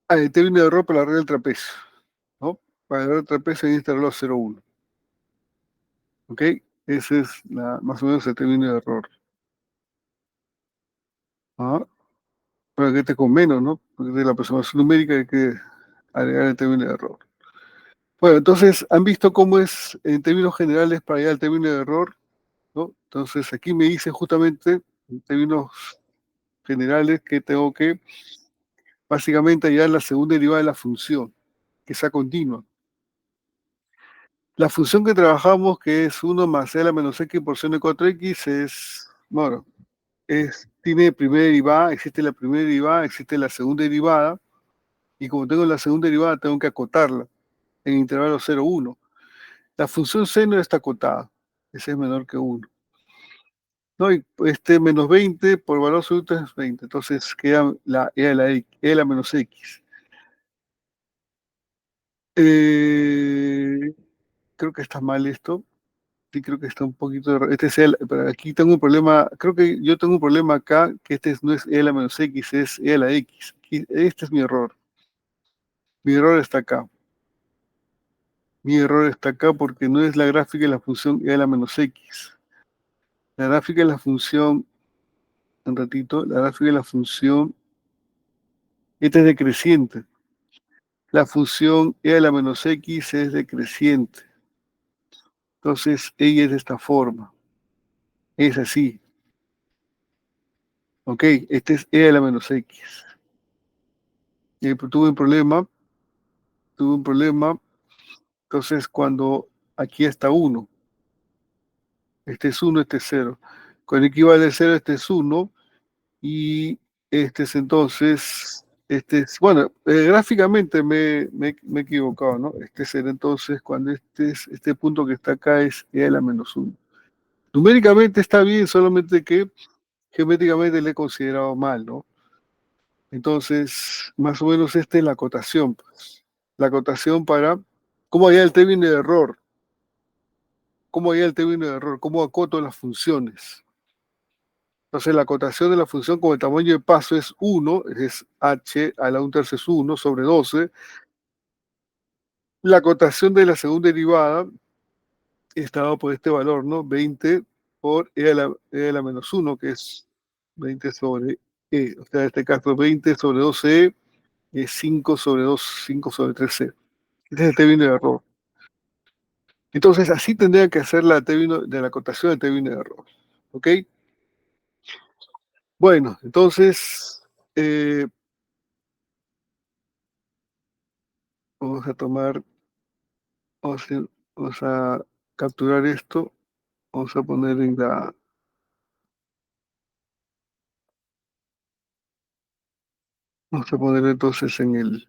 Speaker 1: el término de error para la regla del trapecio, ¿no? Para la regla del trapecio hay que instalarlo a 0,1. ¿Ok? Ese es más o menos el término de error. ¿Ah? Para que esté con menos, ¿no? Porque de la aproximación numérica hay que agregar el término de error. Bueno, entonces, ¿han visto cómo es en términos generales para hallar el término de error? ¿No? Entonces, aquí me dice justamente, en términos generales, que tengo que básicamente hallar la segunda derivada de la función, que sea continua. La función que trabajamos, que es 1 más e a la menos x por seno de 4x, bueno, tiene primera derivada, existe la primera derivada, existe la segunda derivada, y como tengo la segunda derivada, tengo que acotarla en intervalo 0, 1. La función seno está acotada, ese es menor que 1. No, y este menos 20 por valor absoluto es 20, entonces queda la e a la, x, e a la menos x. Eh, Creo que está mal esto. Sí, creo que está un poquito. Este es pero aquí tengo un problema. Creo que yo tengo un problema acá, que no es e a la menos x, es e a la x. Este es mi error. Mi error está acá. Mi error está acá porque no es la gráfica de la función e a la menos x. La gráfica de la función, un ratito, la gráfica de la función, esta es decreciente. la función e a la menos x es decreciente. Entonces, ella es de esta forma. Es así. Ok, este es e a la menos x. Pues, tuve un problema. Entonces, cuando aquí está 1, este es 1, este es 0. Cuando equivale a 0, este es 1. Y este es entonces, este es, bueno, gráficamente me he equivocado, ¿no? Este será entonces cuando este punto que está acá es e a la menos 1. Numéricamente está bien, solamente que geométricamente le he considerado mal, ¿no? Entonces, más o menos esta es la acotación, pues. La acotación para cómo hallar el término de error, cómo hallar el término de error, cómo acoto las funciones. Entonces, la acotación de la función como el tamaño de paso es 1, es h a la 1/3 es 1 sobre 12. La acotación de la segunda derivada está dado por este valor, ¿no? 20 por e a la menos 1, que es 20 sobre e. O sea, en este caso 20 sobre 12e es 5 sobre 2, 5 sobre 3e. Este es el término de error. Entonces, así tendría que hacer la término de la acotación del término de error. ¿Ok? Bueno, entonces, vamos a tomar, vamos a capturar esto, vamos a poner vamos a poner entonces en el